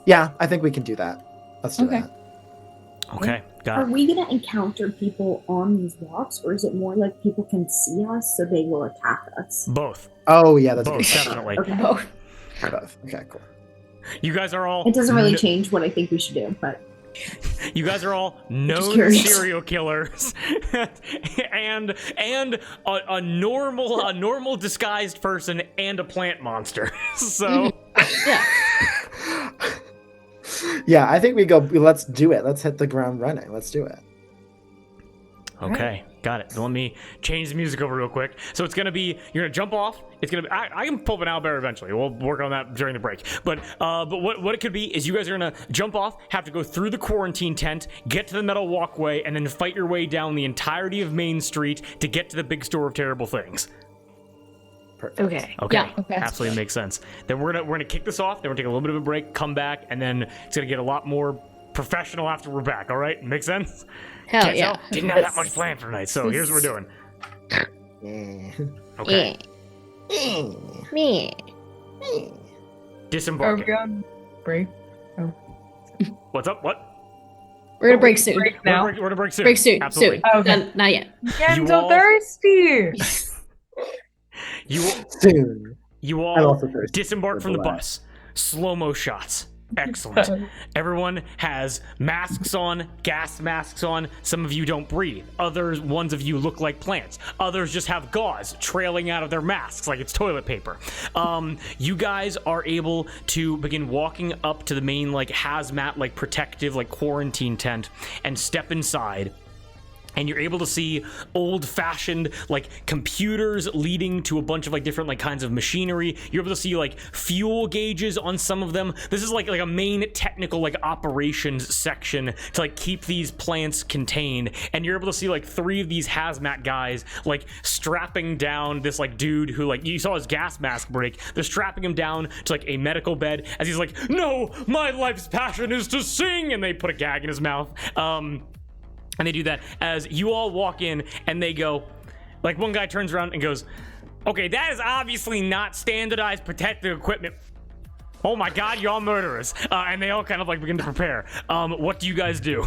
yeah, I think we can do that. Let's do that. Okay, got Are it. we gonna encounter people on these walks, or is it more like people can see us so they will attack us? Both. Oh yeah, that's a Both, good question. definitely. Okay. Both. Okay, cool. You guys are all. It doesn't really change what I think we should do, but You guys are all known curious. serial killers, and a normal disguised person and a plant monster. So Yeah. Yeah, I think we go. Let's do it. Let's hit the ground running. Let's do it. okay, got it. So let me change the music over real quick. So it's gonna be you're gonna jump off. It's gonna be I can pull an owlbear eventually. We'll work on that during the break. But what it could be is you guys are gonna jump off, have to go through the quarantine tent, get to the metal walkway, and then fight your way down the entirety of Main Street to get to the big store of terrible things. Perfect. Okay. Okay. Yeah, okay. Absolutely makes sense. Then we're gonna kick this off. Then we're gonna take a little bit of a break, come back, and then it's gonna get a lot more professional after we're back. All right, makes sense. Hell Can't yeah. tell? Didn't have that much planned for tonight. So here's what we're doing. Yeah. Okay. Me. Are Disembarking. we on break? What's up? What? We're gonna break soon. Break now. We're gonna break soon. Break soon. Absolutely. Soon. Okay. Not yet. I'm You so all- thirsty. Soon. You I'm all also thirsty. disembark for from the black. bus. Slow-mo shots. Excellent. Everyone has masks on, gas masks on. Some of you don't breathe. Ones of you look like plants. Others just have gauze trailing out of their masks like it's toilet paper. You guys are able to begin walking up to the main hazmat protective quarantine tent and step inside. And you're able to see old-fashioned computers leading to a bunch of different kinds of machinery. You're able to see fuel gauges on some of them. This is like a main technical operations section to keep these plants contained. And you're able to see 3 of these hazmat guys strapping down this dude who you saw his gas mask break. They're strapping him down to a medical bed as he's no, my life's passion is to sing, and they put a gag in his mouth. And they do that as you all walk in, and they go, one guy turns around and goes, okay, that is obviously not standardized protective equipment. Oh my god, you're all murderers. And they all kind of like begin to prepare. What do you guys do?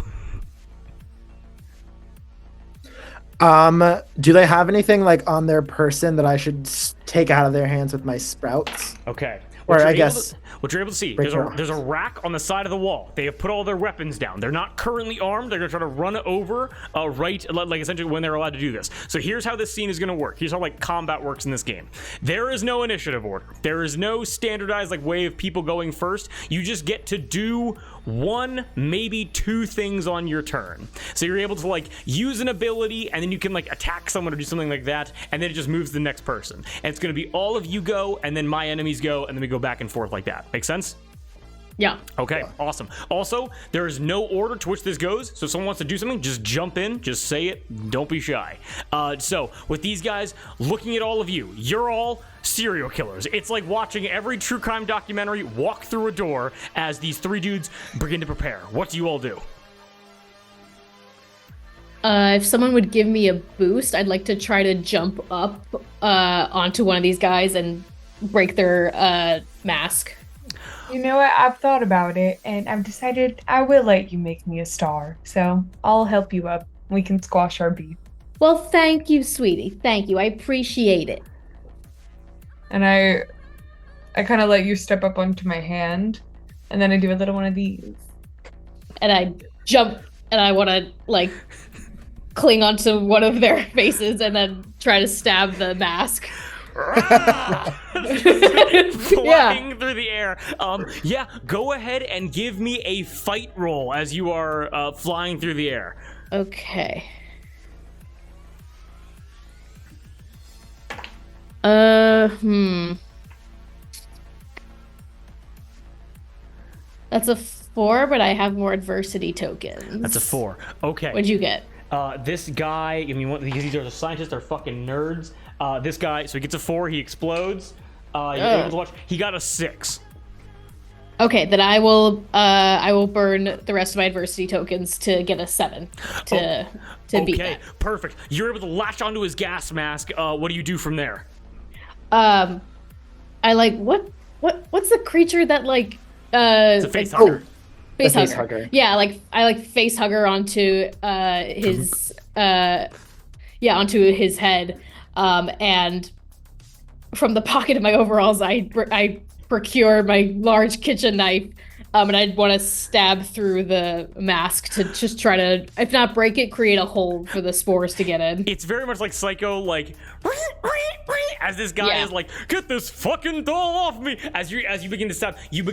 Do they have anything like on their person that I should take out of their hands with my sprouts? Okay. Or What I you're guess what you're able to see, break there's a rack on the side of the wall. They have put all their weapons down. They're not currently armed. They're gonna try to run over, like essentially when they're allowed to do this. So here's how this scene is gonna work. Here's how like combat works in this game. There is no initiative order. There is no standardized like way of people going first. You just get to do one, maybe two things on your turn. So you're able to like use an ability, and then you can like attack someone or do something like that, and then it just moves to the next person. And it's gonna be all of you go, and then my enemies go, and then we go back and forth like that. Make sense? Yeah. Okay, awesome. Also, there is no order to which this goes, so if someone wants to do something, just jump in, just say it, don't be shy. So, with these guys, looking at all of you, you're all serial killers. It's like watching every true crime documentary walk through a door as these three dudes begin to prepare. What do you all do? If someone would give me a boost, I'd like to try to jump up onto one of these guys and break their mask. You know what? I've thought about it, and I've decided I will let you make me a star. So I'll help you up. We can squash our beef. Well, thank you, sweetie. Thank you. I appreciate it. And I kind of let you step up onto my hand, and then I do a little one of these. And I jump, and I want to like cling onto one of their faces, and then try to stab the mask. Flying through the air. Yeah, go ahead and give me a fight roll as you are flying through the air. Okay. That's a 4, but I have more adversity tokens. That's a 4. Okay. What'd you get? This guy, I mean, these are the scientists, they're fucking nerds. This guy, so he gets a 4, he explodes. You're able to watch. He got a 6. Okay, then I will burn the rest of my adversity tokens to get a 7 to beat that. Okay, perfect. You're able to latch onto his gas mask. What do you do from there? I like what's the creature that like It's a face hugger. Face face hugger. hugger. Yeah, I like face hugger onto his onto his head, and from the pocket of my overalls I procure my large kitchen knife, and I'd want to stab through the mask to just try to, if not break it, create a hole for the spores to get in. It's very much like Psycho, like as this guy is like, get this fucking doll off me. As you begin to stab, you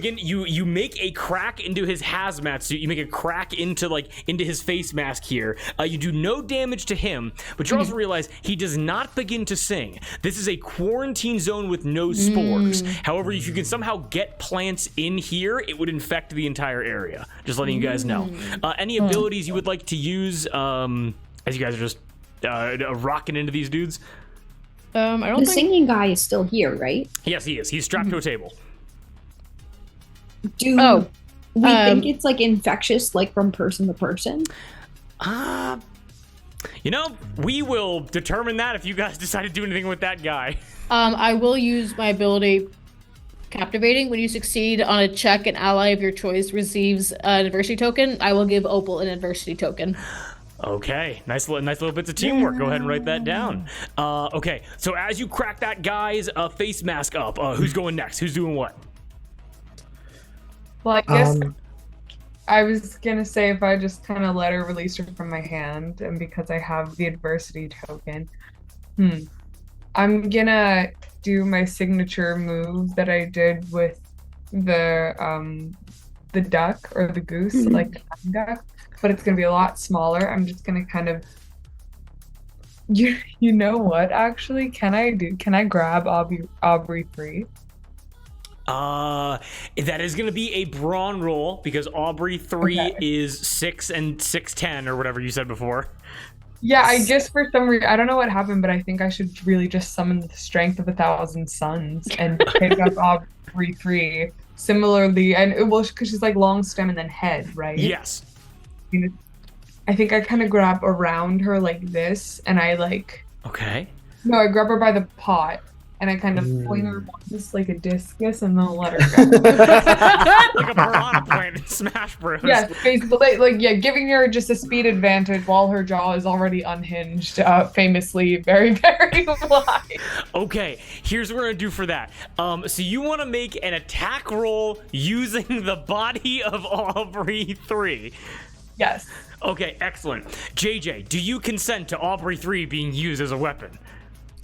make a crack into his hazmat suit. You make a crack into his face mask here. You do no damage to him, but you also realize he does not begin to sing. This is a quarantine zone with no spores. However, if you can somehow get plants in here, it would infect the entire area. Just letting you guys know. Any abilities you would like to use as you guys are just rocking into these dudes? I don't The think singing guy is still here, right? Yes, he is. He's strapped to a table. Do we think it's like infectious, like from person to person? We will determine that if you guys decide to do anything with that guy. I will use my ability Captivating. When you succeed on a check, an ally of your choice receives an adversity token. I will give Opal an adversity token. Okay, nice little bits of teamwork. Go ahead and write that down. Okay, so as you crack that guy's face mask up, who's going next? Who's doing what? Well, I guess I was gonna say if I just kind of let her release her from my hand, and because I have the adversity token, I'm gonna do my signature move that I did with the duck or the goose, like the duck, but it's gonna be a lot smaller. I'm just gonna kind of, you know what? Actually, can I grab Aubrey free? That is going to be a brawn roll because Aubrey 3 is 6 and 6'10" or whatever you said before. Yeah, I guess for some reason, I don't know what happened, but I think I should really just summon the strength of 1,000 suns and pick up Aubrey 3. Similarly, and because she's like long stem and then head, right? Yes. I think I kind of grab around her like this, and I like. Okay. No, I grab her by the pot, and I kind of fling her once like a discus, and then let her go. Like a piranha plant in Smash Bros. Yes, basically, giving her just a speed advantage while her jaw is already unhinged, famously very, very wide. Okay, here's what we're gonna do for that. So you want to make an attack roll using the body of Aubrey 3. Yes. Okay, excellent. JJ, do you consent to Aubrey 3 being used as a weapon?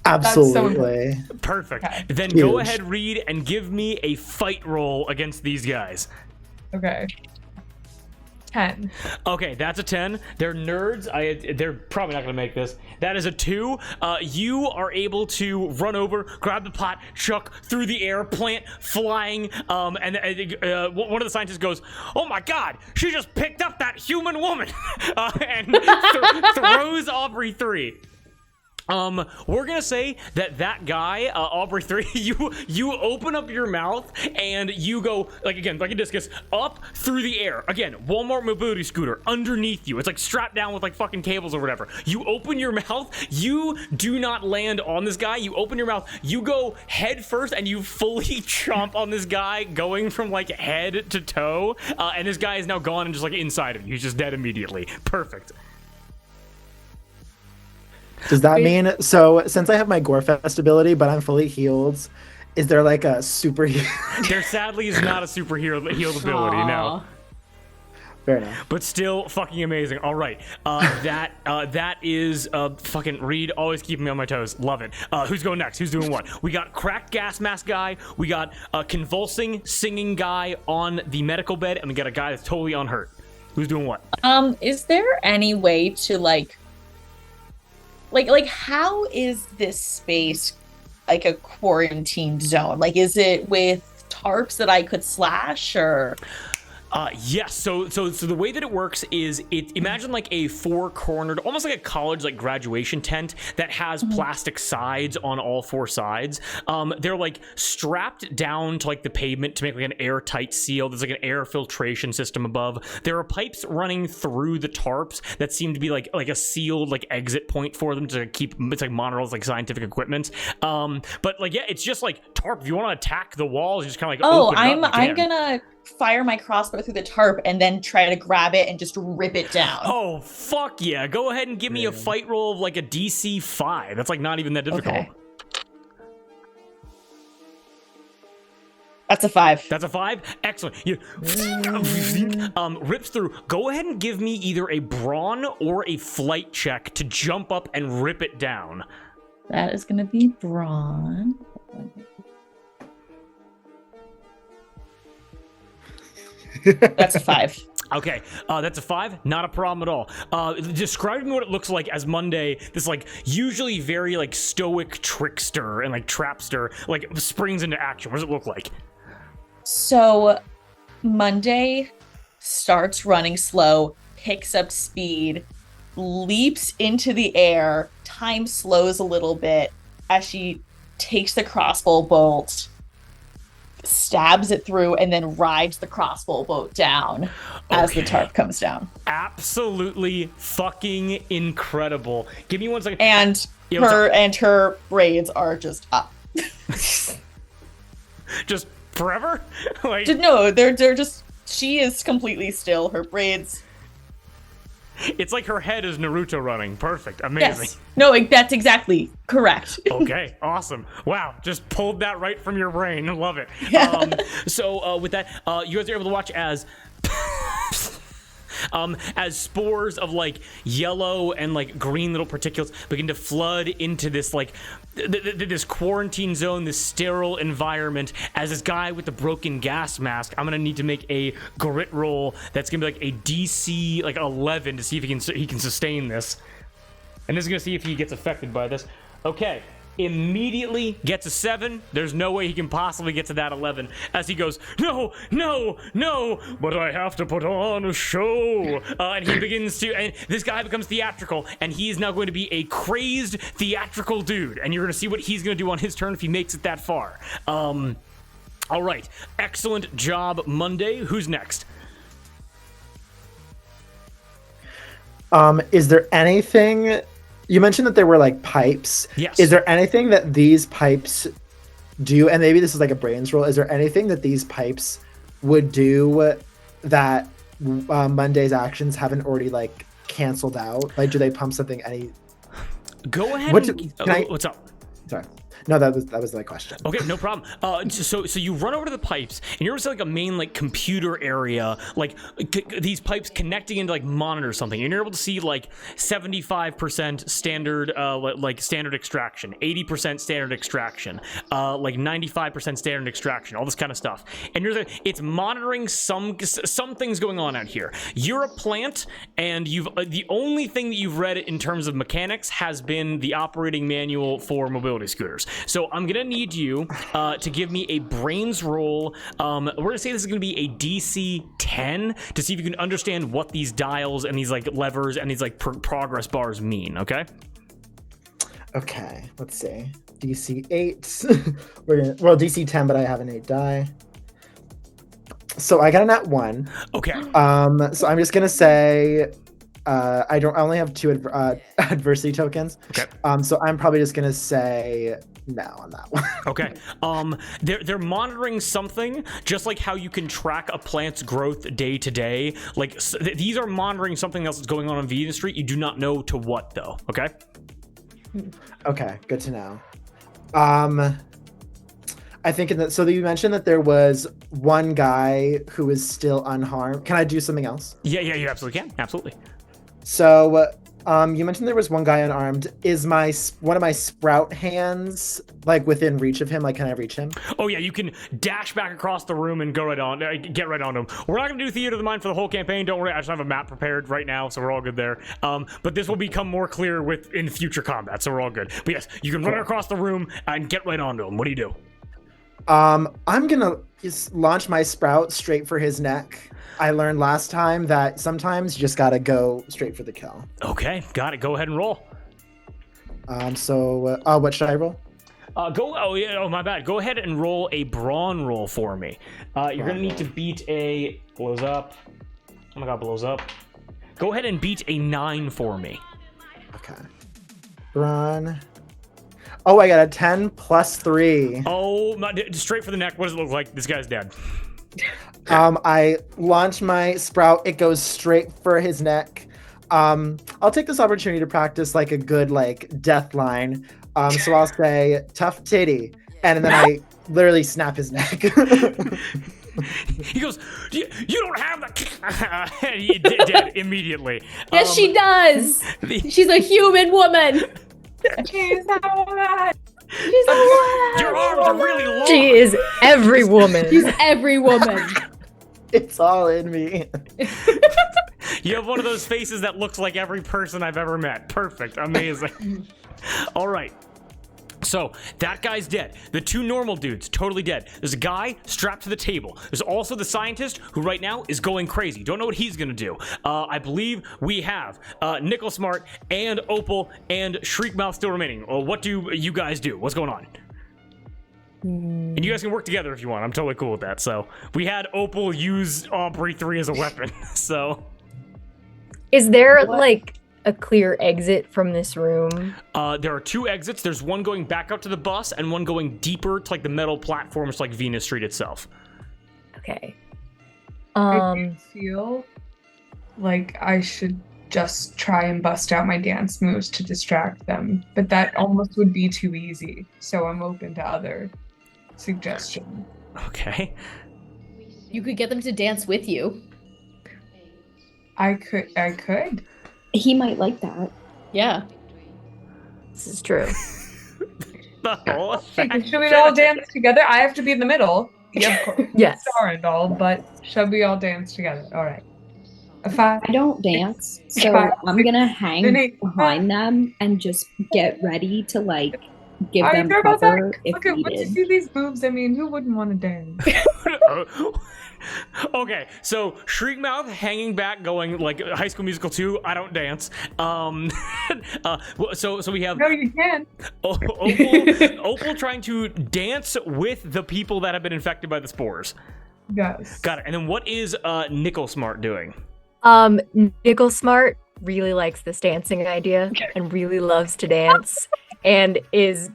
Absolutely. Perfect. Okay. Then Huge. go ahead, Reed, and give me a fight roll against these guys. Okay. 10. Okay, that's a 10. They're nerds. They're probably not going to make this. That is a 2. You are able to run over, grab the pot, chuck through the air, plant flying, and one of the scientists goes, "Oh my god, she just picked up that human woman!" And throws Aubrey 3. We're gonna say that guy, Aubrey 3, you open up your mouth and you go, like a discus, up through the air. Again, Walmart Mobility Scooter underneath you. It's like strapped down with like fucking cables or whatever. You open your mouth, you do not land on this guy. You open your mouth, you go head first and you fully chomp on this guy, going from like head to toe. And this guy is now gone and just like inside of you. He's just dead immediately. Perfect. Does that mean, so since I have my Gorefest ability, but I'm fully healed, is there like a super There sadly is not a superhero healed ability, no. Fair enough. But still fucking amazing. All right. That is fucking Reed, always keeping me on my toes. Love it. Who's going next? Who's doing what? We got cracked gas mask guy. We got a convulsing, singing guy on the medical bed. And we got a guy that's totally unhurt. Who's doing what? Is there any way to like how is this space like a quarantine zone? Like, is it with tarps that I could slash, or? Yes. So the way that it works is imagine like a four-cornered, almost like a college like graduation tent that has plastic sides on all four sides. They're like strapped down to like the pavement to make like an airtight seal. There's like an air filtration system above. There are pipes running through the tarps that seem to be like a sealed like exit point for them to keep. It's like monorails, like scientific equipment. But like it's just like tarp. If you want to attack the walls, you just kind of like open it up, I'm gonna fire my crossbow through the tarp and then try to grab it and just rip it down. Oh, fuck yeah. Go ahead and give me a fight roll of like a DC 5. That's like not even that difficult. Okay. That's a 5. That's a 5? Excellent. You rips through. Go ahead and give me either a brawn or a flight check to jump up and rip it down. That is going to be brawn. That's a 5. Okay, that's a 5. Not a problem at all. Describe to me what it looks like as Monday, this like usually very like stoic trickster and like trapster, like springs into action. What does it look like? So Monday starts running slow, picks up speed, leaps into the air, time slows a little bit as she takes the crossbow bolt, stabs it through, and then rides the crossbow bolt down as the tarp comes down. Absolutely fucking incredible. Give me 1 second. And her braids are just up. Just forever? Like No, they're just, she is completely still. Her braids. It's like her head is Naruto running. Perfect. Amazing. Yes. No, that's exactly correct. Okay, awesome. Wow, just pulled that right from your brain. Love it. So with that, you guys are able to watch as spores of like yellow and like green little particulates begin to flood into this like this quarantine zone, this sterile environment, as this guy with the broken gas mask, I'm gonna need to make a grit roll that's gonna be like a DC like 11 to see if he can sustain this. And this is gonna see if he gets affected by this. Okay. Immediately gets a 7. There's no way he can possibly get to that 11 as he goes, no, but I have to put on a show. And he begins to, and this guy becomes theatrical, and he is now going to be a crazed theatrical dude. And you're going to see what he's going to do on his turn if he makes it that far. All right. Excellent job, Monday. Who's next? Is there anything... You mentioned that there were like pipes. Yes. Is there anything that these pipes and maybe this is like a brains roll, is there anything that these pipes would do that Monday's actions haven't already like canceled out? Like, do they pump something Go ahead. What's up? Sorry. No, that was my question. Okay, no problem. So you run over to the pipes, and you're just like a main like computer area, like these pipes connecting into like monitor something, and you're able to see like 75% standard, like standard extraction, 80% standard extraction, like 95% standard extraction, all this kind of stuff. And it's monitoring some things going on out here. You're a plant, and the only thing that you've read in terms of mechanics has been the operating manual for mobility scooters. So I'm gonna need you to give me a brains roll. We're gonna say this is gonna be a DC 10 to see if you can understand what these dials and these like levers and these like progress bars mean. Okay. Okay. Let's see. DC 8. DC 10, but I have an 8 die. So I got a nat 1. Okay. So I'm just gonna say. I only have 2 adversity tokens. Okay. So I'm probably just gonna say no on that one. Okay. They're monitoring something, just like how you can track a plant's growth day to day. Like these are monitoring something else that's going on Venus Street. You do not know to what though. Okay. Okay. Good to know. I think so you mentioned that there was one guy who is still unharmed. Can I do something else? Yeah, you absolutely can. Absolutely. So, you mentioned there was one guy unarmed. Is one of my sprout hands like within reach of him? Like, can I reach him? Oh yeah, you can dash back across the room and get right on him. We're not gonna do Theater of the Mind for the whole campaign. Don't worry, I just have a map prepared right now, so we're all good there. But this will become more clear in future combat, so we're all good. But yes, you can run across the room and get right onto him. What do you do? I'm gonna just launch my sprout straight for his neck. I learned last time that sometimes you just gotta go straight for the kill. Okay, got it. Go ahead and roll. So what should I roll? My bad. Go ahead and roll a brawn roll for me. You're gonna need to beat a blows up. Oh my god, blows up. Go ahead and beat a 9 for me. Okay. Brawn. Oh, I got a 10 plus 3. Oh, straight for the neck. What does it look like? This guy's dead. I launch my sprout. It goes straight for his neck. I'll take this opportunity to practice like a good like death line. So I'll say tough titty, and then I literally snap his neck. He goes, you don't have that. And he dead immediately. Yes, she does. She's a human woman. She's a woman. She's a woman. Your arms are really long. She is every woman. She's every woman. It's all in me. You have one of those faces that looks like every person I've ever met. Perfect. Amazing. All right. So that guy's dead. The 2 normal dudes, totally dead. There's a guy strapped to the table. There's also the scientist who right now is going crazy. Don't know what he's gonna do. I believe we have Nickel Smart and Opal and Shriekmouth still remaining. What do you guys do? What's going on? And you guys can work together if you want. I'm totally cool with that. So we had Opal use Aubrey 3 as a weapon. So Is there like a clear exit from this room? There are 2 exits. There's one going back up to the bus and one going deeper to like the metal platforms like Venus Street itself. Okay. I do feel like I should just try and bust out my dance moves to distract them, but that almost would be too easy. So I'm open to other suggestions. Okay. You could get them to dance with you. I could. He might like that. Yeah. This is true. Should we all dance together? I have to be in the middle. Yeah, of course. Yes. Star and all, but shall we all dance together? All right. I don't dance, so I'm gonna hang behind them and just get ready to like give them cover if needed. Once you see these moves, I mean, who wouldn't want to dance? Okay, so Shriekmouth hanging back, going like High School Musical 2. I don't dance. So we have No, you can. Opal trying to dance with the people that have been infected by the spores. Yes. Got it. And then what is Nickel Smart doing? Nickel Smart really likes this dancing idea and really loves to dance and is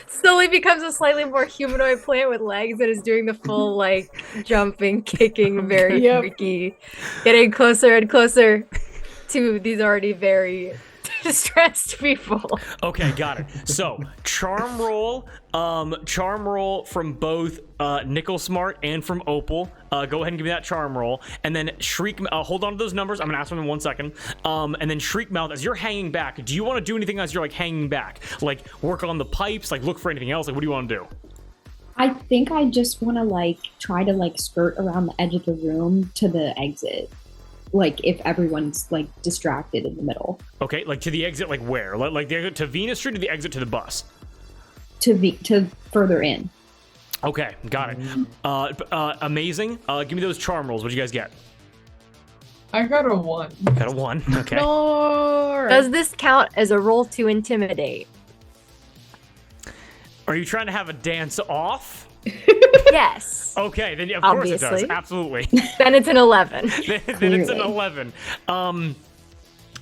slowly becomes a slightly more humanoid plant with legs and is doing the full like jumping, kicking, very Yep. freaky, getting closer and closer to these already very distressed people. Okay, got it. So charm roll from both Nickel Smart and from Opal. Go ahead and give me that charm roll, and then Shriek. Hold on to those numbers. I'm gonna ask them in 1 second. And then Shriek Mouth, as you're hanging back, do you want to do anything as you're like hanging back? Like work on the pipes? Like look for anything else? Like what do you want to do? I think I just want to like try to like skirt around the edge of the room to the exit. Like if everyone's like distracted in the middle. Okay, like to the exit, like where? Like the exit to Venus Street or the exit to the bus? To further in. Okay, got it. Amazing. Give me those charm rolls. What'd you guys get? I got a 1. Got a 1. Okay. Does this count as a roll to intimidate? Are you trying to have a dance off? Yes. Okay, then of course it does. Obviously. Absolutely. Then it's an 11. then it's an 11.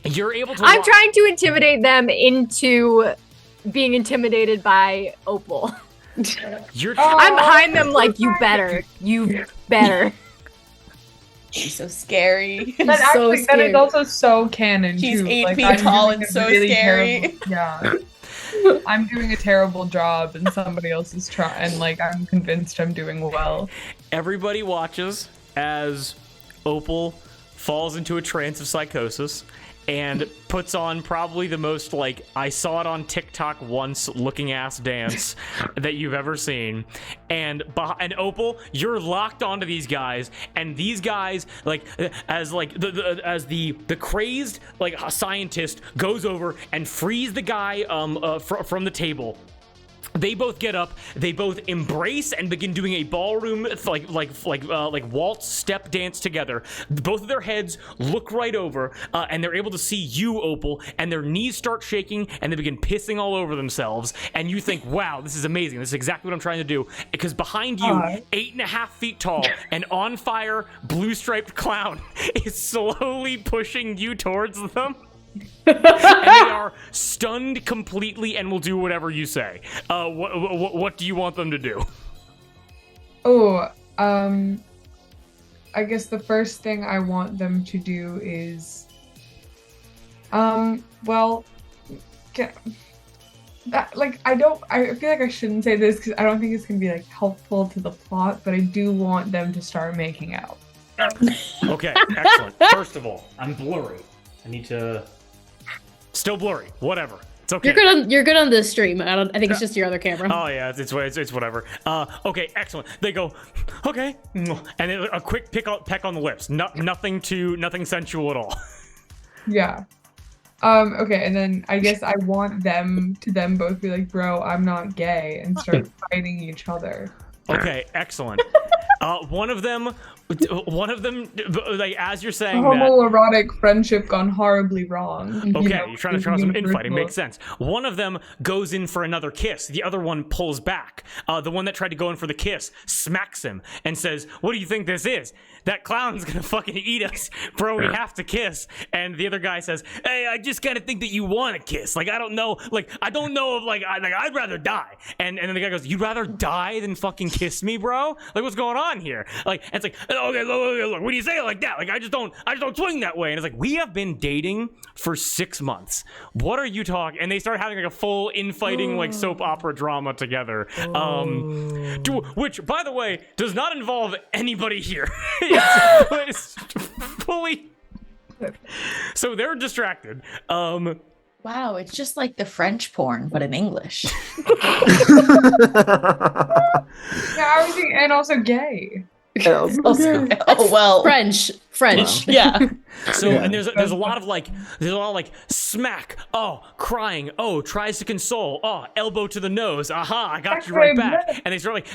You're able to. I'm trying to intimidate them into being intimidated by Opal. You're. I'm behind them like, you better. She's so scary. That So actually, that is scary. also so canon. She's too. 8 Like, feet I'm tall doing and a so really scary. terrible- yeah. I'm doing a terrible job, and somebody else is trying. And like, I'm convinced I'm doing well. Everybody watches as Opal falls into a trance of psychosis and puts on probably the most like I saw it on TikTok once looking ass dance that you've ever seen. And Opal, you're locked onto these guys, and these guys like as like the crazed like a scientist goes over and frees the guy from the table. They both get up, they both embrace and begin doing a ballroom like waltz step dance together. Both of their heads look right over, and they're able to see you, Opal, and their knees start shaking and they begin pissing all over themselves. And you think, wow, this is amazing. This is exactly what I'm trying to do. Because behind you, 8.5 feet tall, an on fire blue striped clown is slowly pushing you towards them. And they are stunned completely and will do whatever you say. What do you want them to do? Oh, I guess the first thing I want them to do is, well, I feel like I shouldn't say this because I don't think it's gonna be like helpful to the plot, but I do want them to start making out. Okay, excellent. First of all, I'm blurry. I need to. Still blurry. Whatever. It's okay. You're good on this stream. I think it's just your other camera. Oh yeah, it's whatever. Okay, excellent. They go, okay, and then a quick peck on the lips. Nothing sensual at all. Yeah. Okay, and then I guess I want them to both be like, bro, I'm not gay, and start fighting each other. Okay, excellent. One of them, like as you're saying that. Homoerotic friendship gone horribly wrong. Okay, you're trying to try some infighting. Makes sense. One of them goes in for another kiss. The other one pulls back. The one that tried to go in for the kiss smacks him and says, "What do you think this is? That clown's gonna fucking eat us, bro. We have to kiss." And the other guy says, "Hey, I just gotta think that you want to kiss. Like I don't know. Like I don't know if I'd rather die." And then the guy goes, "You'd rather die than fucking kiss me, bro? Like what's going on here?" Like and it's like, okay, look, when you say it like that, like I just don't swing that way. And it's like, we have been dating for 6 months. What are you talking? And they start having like a full infighting like soap opera drama together. Which, by the way, does not involve anybody here. it's fully. So they're distracted. Wow, it's just like the French porn, but in English. Yeah, I was thinking, and also gay. Oh well, French. yeah. So and there's a lot of like smack, crying, tries to console, elbow to the nose, aha, I got you right back. And they start like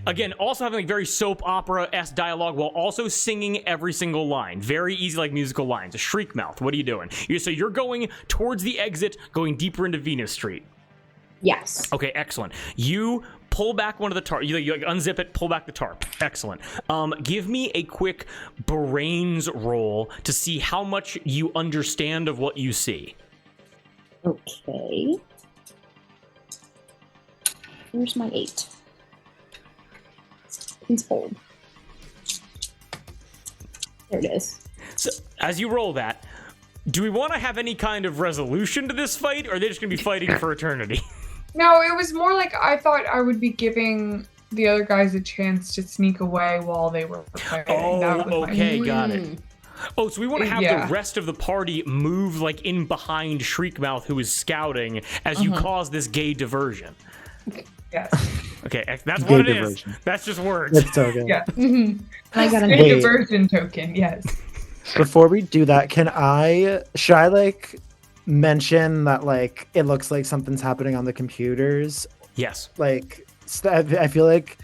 again also having like very soap opera-esque dialogue while also singing every single line. Very easy like musical lines. A Shriek Mouth, what are you doing? So you're going towards the exit, going deeper into Venus Street. Yes. Okay, excellent. You pull back one of the tarp. You like unzip it, pull back the tarp. Excellent. Give me a quick brains roll to see how much you understand of what you see. Okay. Where's my 8? Please hold. There it is. So, as you roll that, do we want to have any kind of resolution to this fight, or are they just going to be fighting for eternity? No, it was more like I thought I would be giving the other guys a chance to sneak away while they were fighting. Oh, okay, got it. Oh, so we want to have Yeah. the rest of the party move like in behind Shriekmouth, who is scouting, as you cause this gay diversion. Yes. Okay, that's Gay what it diversion. is. That's just words. That's so good. Yeah. I got a A Wait. diversion token, yes. Before we do that, should I like mention that like it looks like something's happening on the computers? Yes. Like I feel like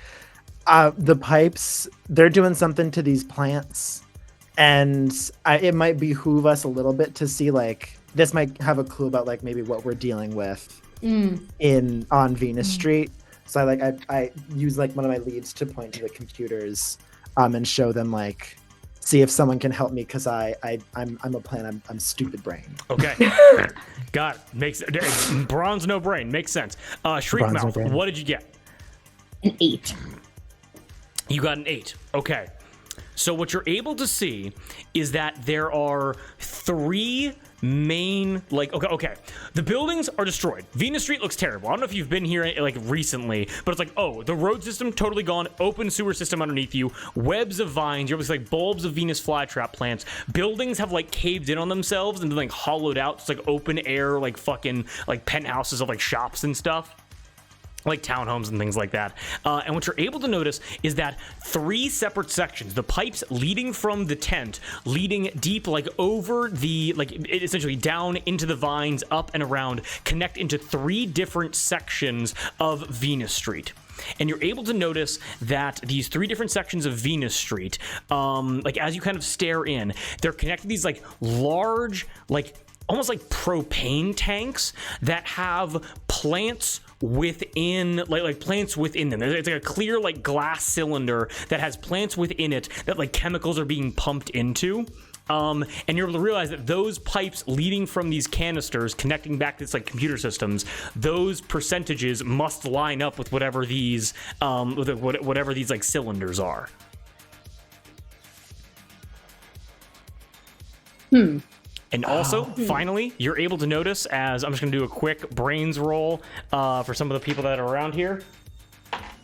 the pipes, they're doing something to these plants, and it might behoove us a little bit to see like this might have a clue about like maybe what we're dealing with on Venus Street. So I use like one of my leads to point to the computers and show them like see if someone can help me, because I'm a plant. I'm stupid brain. Okay. Got it. Makes bronze no brain. Makes sense. Bronze no Shriekmouth, brain. what did you get? An 8. You got an 8. Okay. So what you're able to see is that there are 3 main, like, okay. The buildings are destroyed. Venus Street looks terrible. I don't know if you've been here like recently, but it's like, oh, the road system totally gone, open sewer system underneath you, webs of vines, you're like bulbs of Venus flytrap plants. Buildings have like caved in on themselves and been like hollowed out. It's like open air, like fucking like penthouses of like shops and stuff. Like townhomes and things like that. And what you're able to notice is that 3 separate sections, the pipes leading from the tent, leading deep like over the, like essentially down into the vines, up and around, connect into 3 different sections of Venus Street. And you're able to notice that these 3 different sections of Venus Street, like as you kind of stare in, they're connected to these like large, like almost like propane tanks that have plants within, like plants within them. It's like a clear like glass cylinder that has plants within it that like chemicals are being pumped into. And you're able to realize that those pipes leading from these canisters connecting back to this like computer systems, those percentages must line up with whatever these whatever these like cylinders are. And also, finally, you're able to notice, as I'm just going to do a quick brains roll for some of the people that are around here.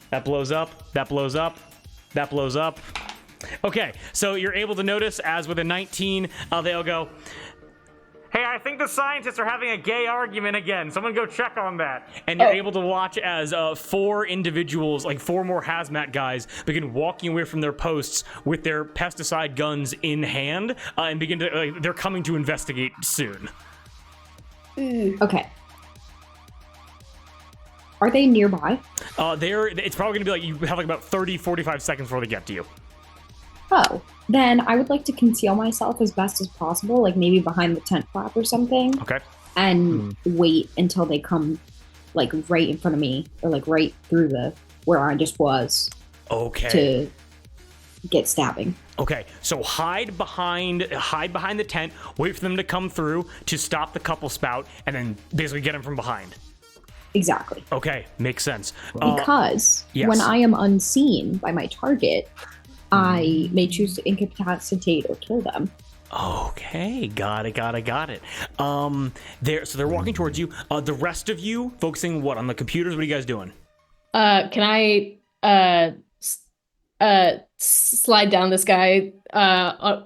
That blows up, that blows up, that blows up. Okay, so you're able to notice, as with a 19, they'll go, hey, I think the scientists are having a gay argument again. Someone go check on that. And you're able to watch as 4 individuals, like 4 more hazmat guys, begin walking away from their posts with their pesticide guns in hand and begin to, they're coming to investigate soon. Okay. Are they nearby? It's probably going to be like, you have like about 30, 45 seconds before they get to you. Oh, then I would like to conceal myself as best as possible, like maybe behind the tent flap or something. Okay. And wait until they come, like right in front of me, or like right through where I just was. Okay. To get stabbing. Okay, so hide behind the tent, wait for them to come through to stop the couple spout, and then basically get them from behind. Exactly. Okay, makes sense. Because yes. when I am unseen by my target, I may choose to incapacitate or kill them. Okay, got it. They're walking towards you. The rest of you focusing what on the computers? What are you guys doing? Can I slide down this guy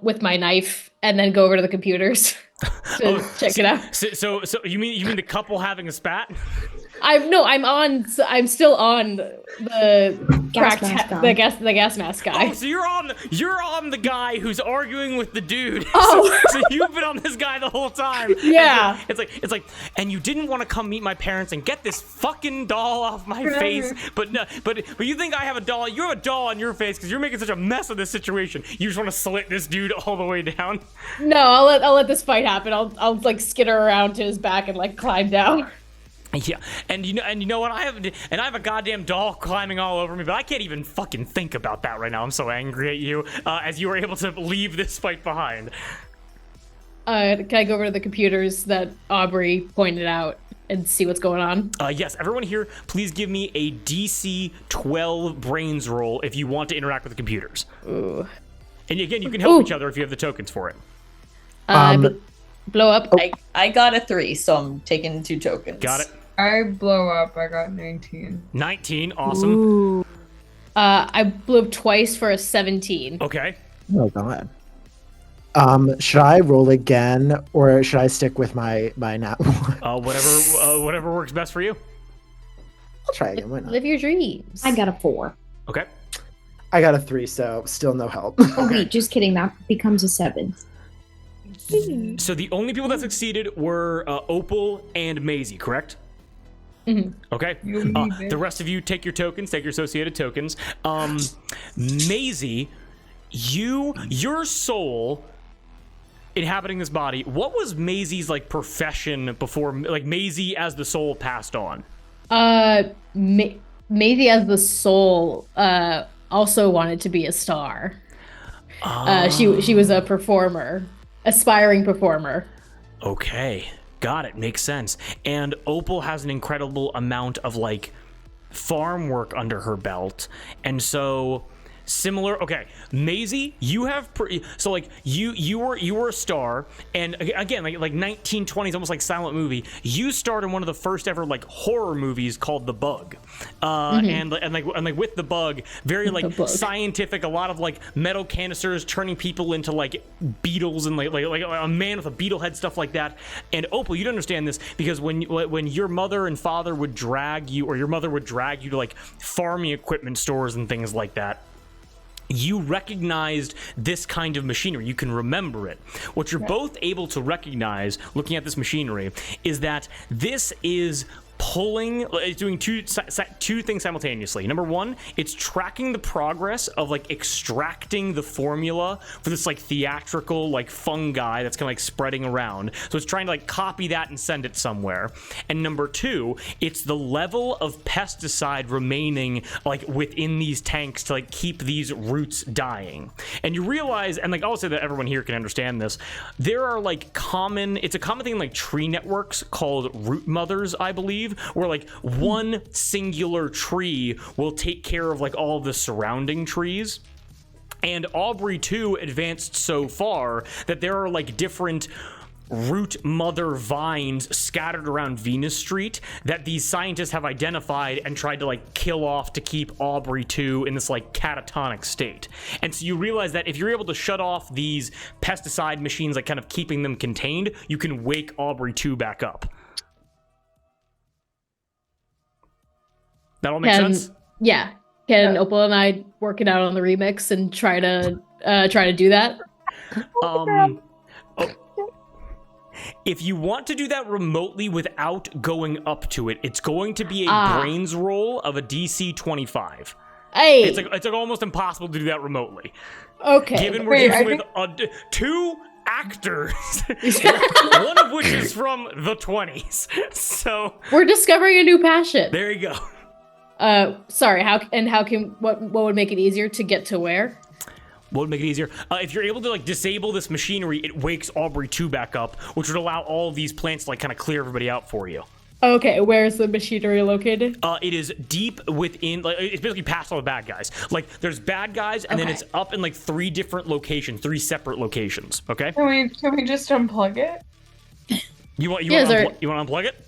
with my knife and then go over to the computers to check it out? So you mean the couple having a spat? I'm still on the Gas mask guy. the gas mask guy. Oh, so you're on the guy who's arguing with the dude. Oh. So you've been on this guy the whole time. Yeah. It's like, and you didn't want to come meet my parents and get this fucking doll off my face. But no, but you think I have a doll? You have a doll on your face because you're making such a mess of this situation. You just want to slit this dude all the way down. No, I'll let this fight happen. I'll like skitter around to his back and like climb down. Yeah, and you know what? I have a goddamn doll climbing all over me, but I can't even fucking think about that right now. I'm so angry at you, as you were able to leave this fight behind. Can I go over to the computers that Aubrey pointed out and see what's going on? Yes, everyone here, please give me a DC 12 brains roll if you want to interact with the computers. Ooh. And again, you can help each other if you have the tokens for it. Blow up. I got a 3, so I'm taking 2 tokens. Got it. I blow up. I got 19. 19, awesome. Ooh. I blew up twice for a 17. Okay. Oh god. Should I roll again, or should I stick with my nat one? Whatever works best for you. I'll try again. Why not? Live your dreams. I got a 4. Okay. I got a 3, so still no help. Oh wait, just kidding. That becomes a 7. So the only people that succeeded were Opal and Maisie, correct? Mhm. Okay. The rest of you take your tokens, take your associated tokens. Maisie, your soul inhabiting this body, what was Maisie's like profession before, like Maisie as the soul passed on? Maisie as the soul also wanted to be a star. She was a performer, aspiring performer. Okay, got it, makes sense. And Opal has an incredible amount of like farm work under her belt, and so similar. Okay, Maisie, you have so like you were a star, and again like 1920s, almost like silent movie. You starred in one of the first ever like horror movies called The Bug, and like with The Bug, very like scientific, a lot of like metal canisters turning people into like beetles and like a man with a beetle head, stuff like that. And Opal, you'd understand this because when your mother and father would drag you, or your mother would drag you to like farming equipment stores and things like that, you recognized this kind of machinery. You can remember it. What you're both able to recognize looking at this machinery is that this is pulling, it's doing two things simultaneously. Number one, it's tracking the progress of like extracting the formula for this like theatrical like fungi that's kind of like spreading around. So it's trying to like copy that and send it somewhere. And number two, it's the level of pesticide remaining like within these tanks to like keep these roots dying. And you realize, and like I'll say that everyone here can understand this, there are like it's a common thing in like tree networks called root mothers, I believe, where like one singular tree will take care of like all of the surrounding trees. And Aubrey 2 advanced so far that there are like different root mother vines scattered around Venus Street that these scientists have identified and tried to like kill off to keep Aubrey 2 in this like catatonic state. And so you realize that if you're able to shut off these pesticide machines, like kind of keeping them contained, you can wake Aubrey 2 back up. That all makes sense? Yeah. Can Opal and I work it out on the remix and try to do that? If you want to do that remotely without going up to it, it's going to be a brains roll of a DC 25. Hey, it's like almost impossible to do that remotely. Okay. Given we're dealing with two actors, one of which is from the 20s. So we're discovering a new passion. There you go. Sorry, what would make it easier to get to where? What would make it easier? If you're able to like disable this machinery, it wakes Aubrey 2 back up, which would allow all of these plants to like kind of clear everybody out for you. Okay, where is the machinery located? It is deep within, like it's basically past all the bad guys. Like there's bad guys, and then it's up in like 3 different locations, 3 separate locations. Okay. Can we just unplug it? You want to unplug it?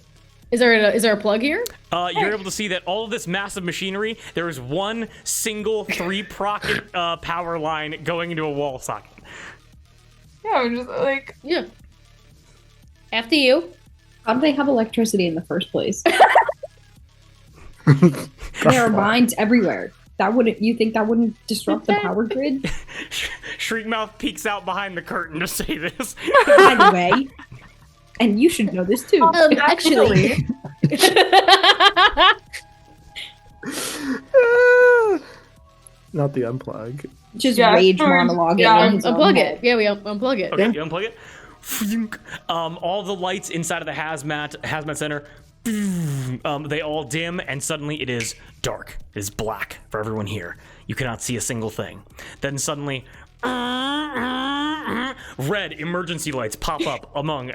Is there a plug here? You're able to see that all of this massive machinery, there is one single 3-procket power line going into a wall socket. Yeah, I'm just like... Yeah. After you. How do they have electricity in the first place? There are mines everywhere. You think that wouldn't disrupt the power grid? Shriekmouth peeks out behind the curtain to say this. By the way, and you should know this too. Actually. Not the unplug. Just rage monologue. Unplug it. Yeah, we unplug it. Okay, you unplug it. All the lights inside of the hazmat center, they all dim, and suddenly it is dark. It is black for everyone here. You cannot see a single thing. Then suddenly, red emergency lights pop up among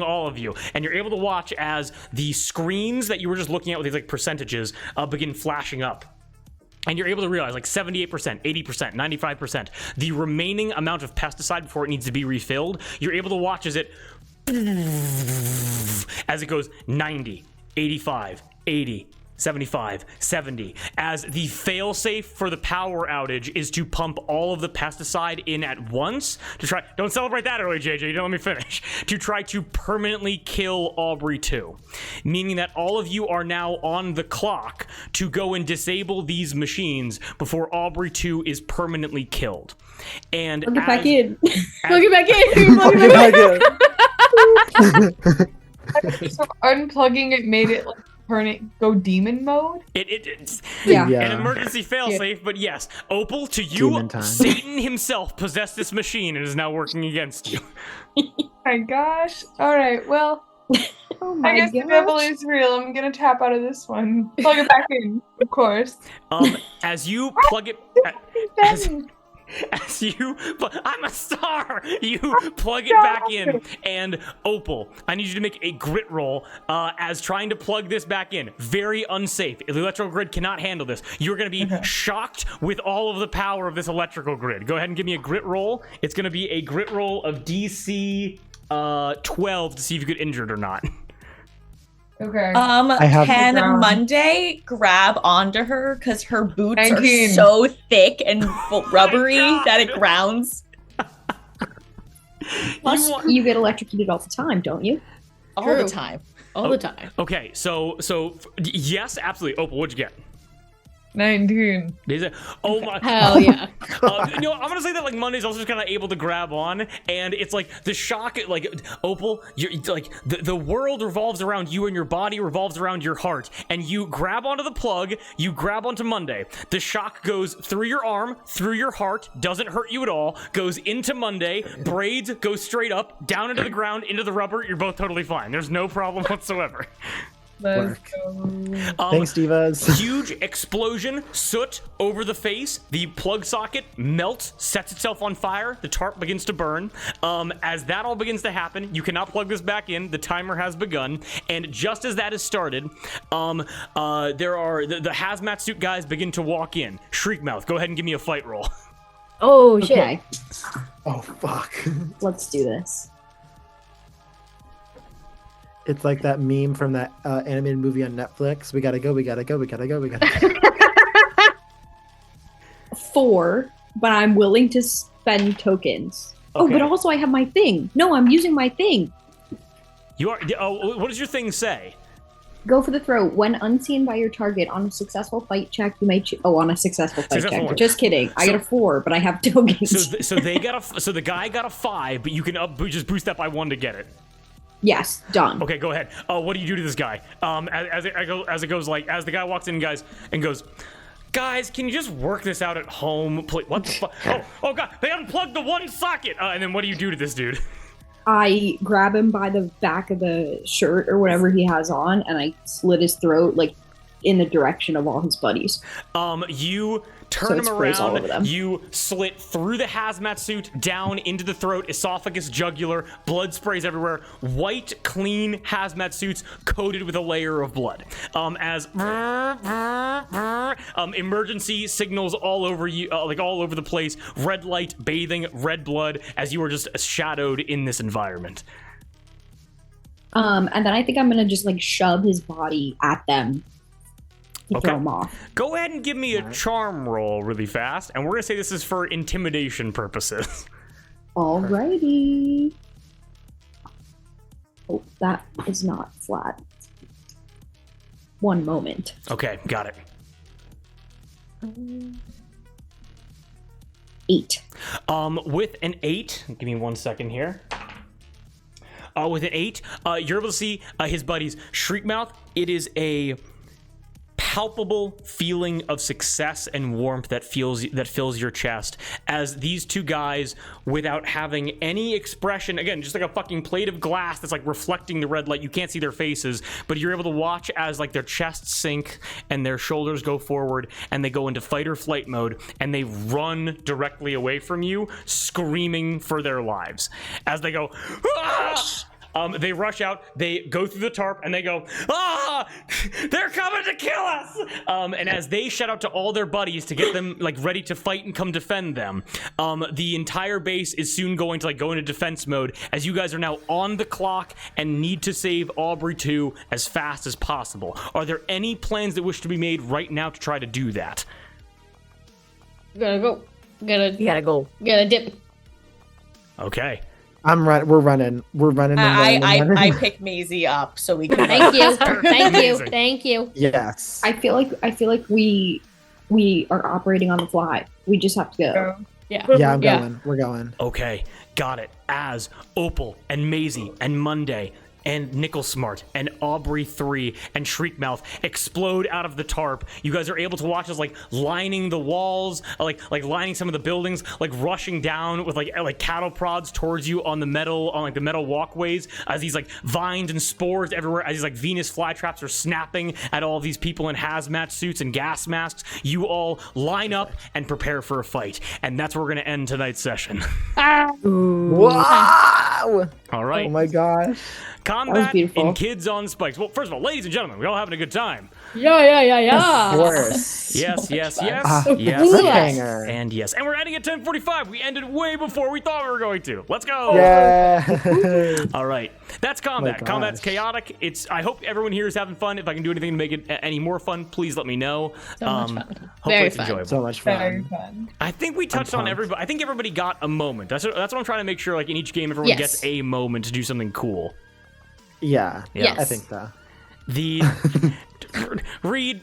all of you, and you're able to watch as the screens that you were just looking at with these like percentages begin flashing up. And you're able to realize like 78%, 80%, 95%, the remaining amount of pesticide before it needs to be refilled. You're able to watch as it goes 90, 85, 80, 75, 70, as the failsafe for the power outage is to pump all of the pesticide in at once to try, don't celebrate that early, JJ, you don't let me finish, to try to permanently kill Aubrey 2. Meaning that all of you are now on the clock to go and disable these machines before Aubrey 2 is permanently killed. And Plug it back in. Plug it back in. Plug it back in. So unplugging it made it like turn it go demon mode. It's Yeah. an emergency failsafe, but yes, Opal, to you, Demon time. Satan himself possessed this machine and is now working against you. My gosh. All right. Well, Oh my I guess the gosh. devil is real. I'm gonna tap out of this one. Plug it back in, of course. As you plug it, as you, I'm a star. You plug it back in, and Opal, I need you to make a grit roll. As trying to plug this back in, very unsafe. The electrical grid cannot handle this. You're going to be shocked with all of the power of this electrical grid. Go ahead and give me a grit roll. It's going to be a grit roll of DC 12 to see if you get injured or not. Okay. Can ground. Monday grab onto her because her boots 19. are so thick and rubbery God. that it grounds Plus, you get electrocuted all the time, don't you? all True. the time. All the time. Okay, so yes, absolutely. Opal, what'd you get? 19. Is it? Oh my! Hell yeah. I'm gonna say that like Monday's also just kind of able to grab on, and it's like the shock, like Opal, you're like the world revolves around you, and your body revolves around your heart, and you grab onto the plug, you grab onto Monday. The shock goes through your arm, through your heart, doesn't hurt you at all, goes into Monday, braids, goes straight up, down into the ground, into the rubber. You're both totally fine. There's no problem whatsoever. Let's Work. go. Thanks, divas. Huge explosion, soot over the face. The plug socket melts, sets itself on fire. The tarp begins to burn. As that all begins to happen, you cannot plug this back in. The timer has begun, and just as that has started, there are the hazmat suit guys begin to walk in. Shriekmouth, go ahead and give me a fight roll. Oh shit. Okay, Oh fuck! let's do this. It's like that meme from that animated movie on Netflix. We gotta go. We gotta go. We gotta go. We gotta go. 4, but I'm willing to spend tokens. Oh, Okay. but also I have my thing. No, I'm using my thing. You are. Oh, what does your thing say? Go for the throw. When unseen by your target on a successful fight check, you may on a successful fight Successful check. one. Just kidding. I So- get a 4, but I have tokens. So they got a. So the guy got a 5, but you can just boost that by 1 to get it. Yes, done. Okay, go ahead. What do you do to this guy? As it goes, like, as the guy walks in, guys, and goes, guys, can you just work this out at home, please? What the fuck? Oh god, they unplugged the one socket. And then what do you do to this dude? I grab him by the back of the shirt or whatever he has on, and I slit his throat, like, in the direction of all his buddies. You So turn it him sprays all around, over them. you slit through the hazmat suit, down into the throat, esophagus, jugular, blood sprays everywhere, white, clean hazmat suits coated with a layer of blood. As emergency signals all over you, like all over the place, red light, bathing, red blood, as you are just shadowed in this environment. And then I think I'm gonna just, like, shove his body at them to Okay. throw him off. Go ahead and give me a charm roll really fast, and we're gonna say this is for intimidation purposes. Alrighty. Oh, that is not flat. One moment. Okay, got it. 8. With an 8, give me 1 second here. With an 8, you're able to see his buddies. Shriekmouth, it is a palpable feeling of success and warmth that fills your chest as these two guys, without having any expression, again, just like a fucking plate of glass that's like reflecting the red light, you can't see their faces, but you're able to watch as like their chests sink and their shoulders go forward and they go into fight or flight mode and they run directly away from you, screaming for their lives as they go, ah! They rush out, they go through the tarp, and they go, ah! They're coming to kill us! And as they shout out to all their buddies to get them like ready to fight and come defend them, the entire base is soon going to like go into defense mode as you guys are now on the clock and need to save Aubrey 2 as fast as possible. Are there any plans that wish to be made right now to try to do that? Gotta go. You gotta go. Gotta dip. Okay. We're running. I pick Maisie up so we can. Thank you. Thank you. Amazing. Thank you. Yes. I feel like we are operating on the fly. We just have to go. Yeah. Yeah, I'm going. We're going. Okay, got it. As Opal and Maisie and Monday and Nicklesmart and Aubrey 3 and Shriekmouth explode out of the tarp, you guys are able to watch us like lining the walls, like lining some of the buildings, like rushing down with like cattle prods towards you on the metal walkways as these like vines and spores everywhere, as these like Venus flytraps are snapping at all of these people in hazmat suits and gas masks. You all line up and prepare for a fight, and that's where we're gonna end tonight's session. Wow! All right. Oh my gosh. Combat beautiful. in Kids on Spikes. Well, first of all, ladies and gentlemen, we're all having a good time. Yeah. Of course. Yes. fun. Yes. Cliffhanger. And yes. And we're ending at 10:45. We ended way before we thought we were going to. Let's go. Yeah. All right. That's combat. My Combat's gosh. chaotic. I hope everyone here is having fun. If I can do anything to make it any more fun, please let me know. So much fun. Hopefully Very it's fun. enjoyable. So much Very fun. fun. I think we touched on pumped. everybody. I think everybody got a moment. That's what I'm trying to make sure. Like in each game, everyone Yes. gets a moment to do something cool. Yeah. Yes. I think so. The Reed,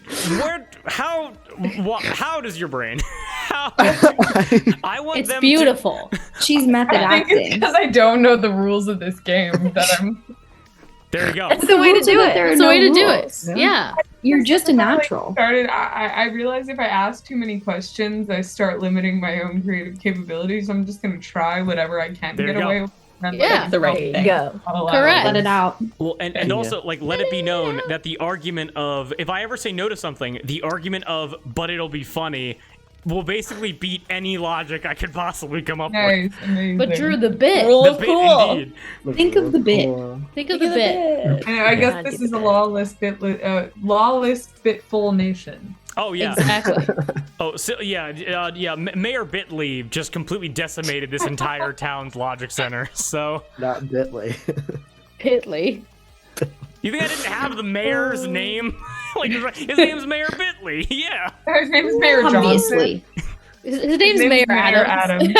how does your brain? I want It's them beautiful. She's method I think it's acting. because I don't know the rules of this game that I'm. There you go. That's the way to do it. That's the way to do it. Yeah. You're just a natural. I realize if I ask too many questions, I start limiting my own creative capabilities. I'm just gonna try whatever I can There you get go. away with. And Yeah. let The right There you thing. go. Correct. Let it out. Well, and also like let it be known that the argument of if I ever say no to something, the argument of but it'll be funny will basically beat any logic I could possibly come up Nice, amazing. But Drew, the bit. with. The bit indeed. Think of the bit. Cool. Think of the bit. I guess Yeah, this do is a that. lawless bitful nation. Oh yeah. Exactly. Oh so, yeah. Mayor Bitley just completely decimated this entire town's logic center. So Not Bitly. Pitly. you think I didn't have the mayor's name? Like his name's Mayor Bitley. Yeah. His name is Mayor Johnson. Obviously. His name's Mayor Adams.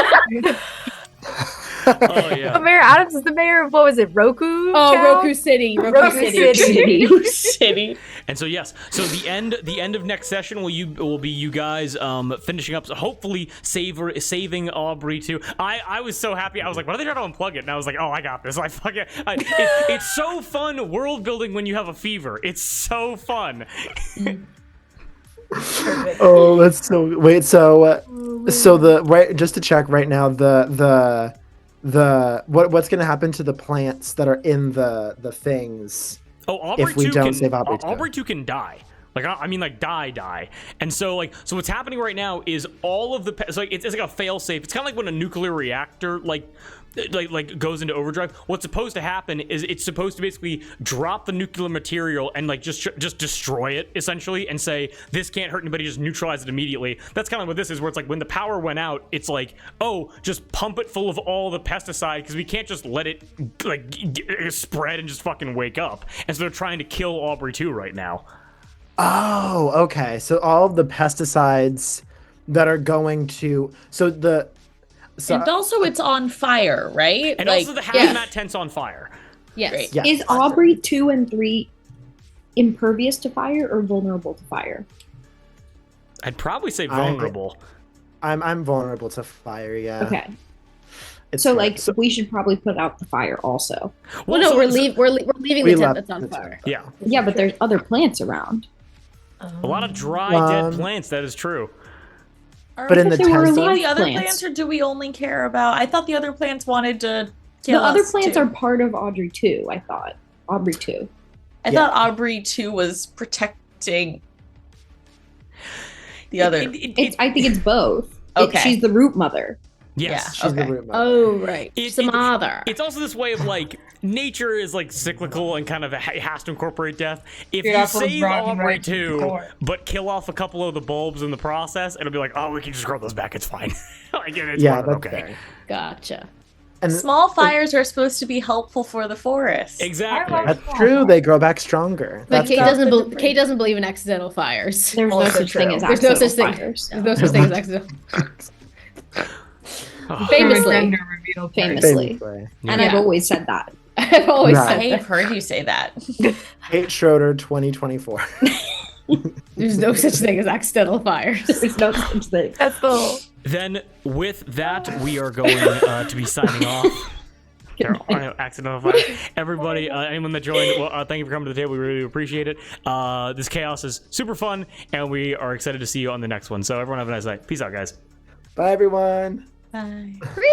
Oh yeah. But Mayor Adams is the mayor of, what was it, Roku? Oh, Chow? Roku City. Roku City. City. And so yes, so the end of next session will be you guys finishing up, so hopefully saving Aubrey too. I was so happy. I was like, why are they trying to unplug it? And I was like, oh, I got this. It's so fun world building when you have a fever. It's so fun. Oh, that's so. Wait, so the right. Just to check right now, what's gonna happen to the plants that are in the things? Oh, Aubrey If we 2 don't can, save Aubrey 2. Aubrey 2 can die. Like I mean, like die. And so so what's happening right now is all of the it's like a fail safe. It's kind of like when a nuclear reactor like goes into overdrive. What's supposed to happen is it's supposed to basically drop the nuclear material and like just destroy it essentially and say this can't hurt anybody, just neutralize it immediately. That's kind of what this is, where it's like when the power went out, it's like, oh, just pump it full of all the pesticide because we can't just let it like spread and just fucking wake up. And so they're trying to kill Aubrey 2 right now. Oh, okay. So all of the pesticides that are going to And also, it's on fire, right? And Like, also the hazmat tent's on fire. Yes. Great. Yeah. Is Aubrey 2 and 3 impervious to fire or vulnerable to fire? I'd probably say vulnerable. I'm vulnerable to fire. Yeah. Okay. It's So, fine. like, we should probably put out the fire also. Well, no, so- we're leaving We the tent left that's on the fire. Yeah. Yeah, but there's other plants around. A lot of dry, dead plants, that is true. But in the they were tent, Do alive the other plants. plants, or do we only care about? I thought the other plants wanted to kill The other us, plants too. are part of Audrey too. I thought Aubrey too. I thought Aubrey too was protecting the other. I think it's both. Okay. She's the root mother. Yes. she's the okay. root mother. Oh, right. It- Some it- other. It's also this way of like nature is like cyclical and kind of has to incorporate death. If Yeah, you that's what's save wrong and Aubrey right too, before. but kill off a couple of the bulbs in the process, it'll be like, oh, we can just grow those back. It's fine. Like, it's Yeah, whatever, that's okay. fair. Gotcha. And Small fires are supposed to be helpful for the forest. Exactly. I love- that's true. They grow back stronger. But That's Kate not doesn't. the difference. Kate doesn't believe in accidental fires. There's no Also such thing true. as There's no accidental such thing. fires. There's no such thing as accidental. Oh, Famously. Gender reveal party. Famously. famously. And Yeah. I've always said that. I've always Right. said I've that. heard you say that. Kate Schroeder, 2024. There's no such thing as accidental fires. There's no such thing. That's the whole. Then with that, we are going to be signing off. Accidental fire. Everybody, anyone that joined, well, thank you for coming to the table. We really appreciate it. This chaos is super fun, and we are excited to see you on the next one. So everyone have a nice night. Peace out, guys. Bye, everyone. Bye. Freak.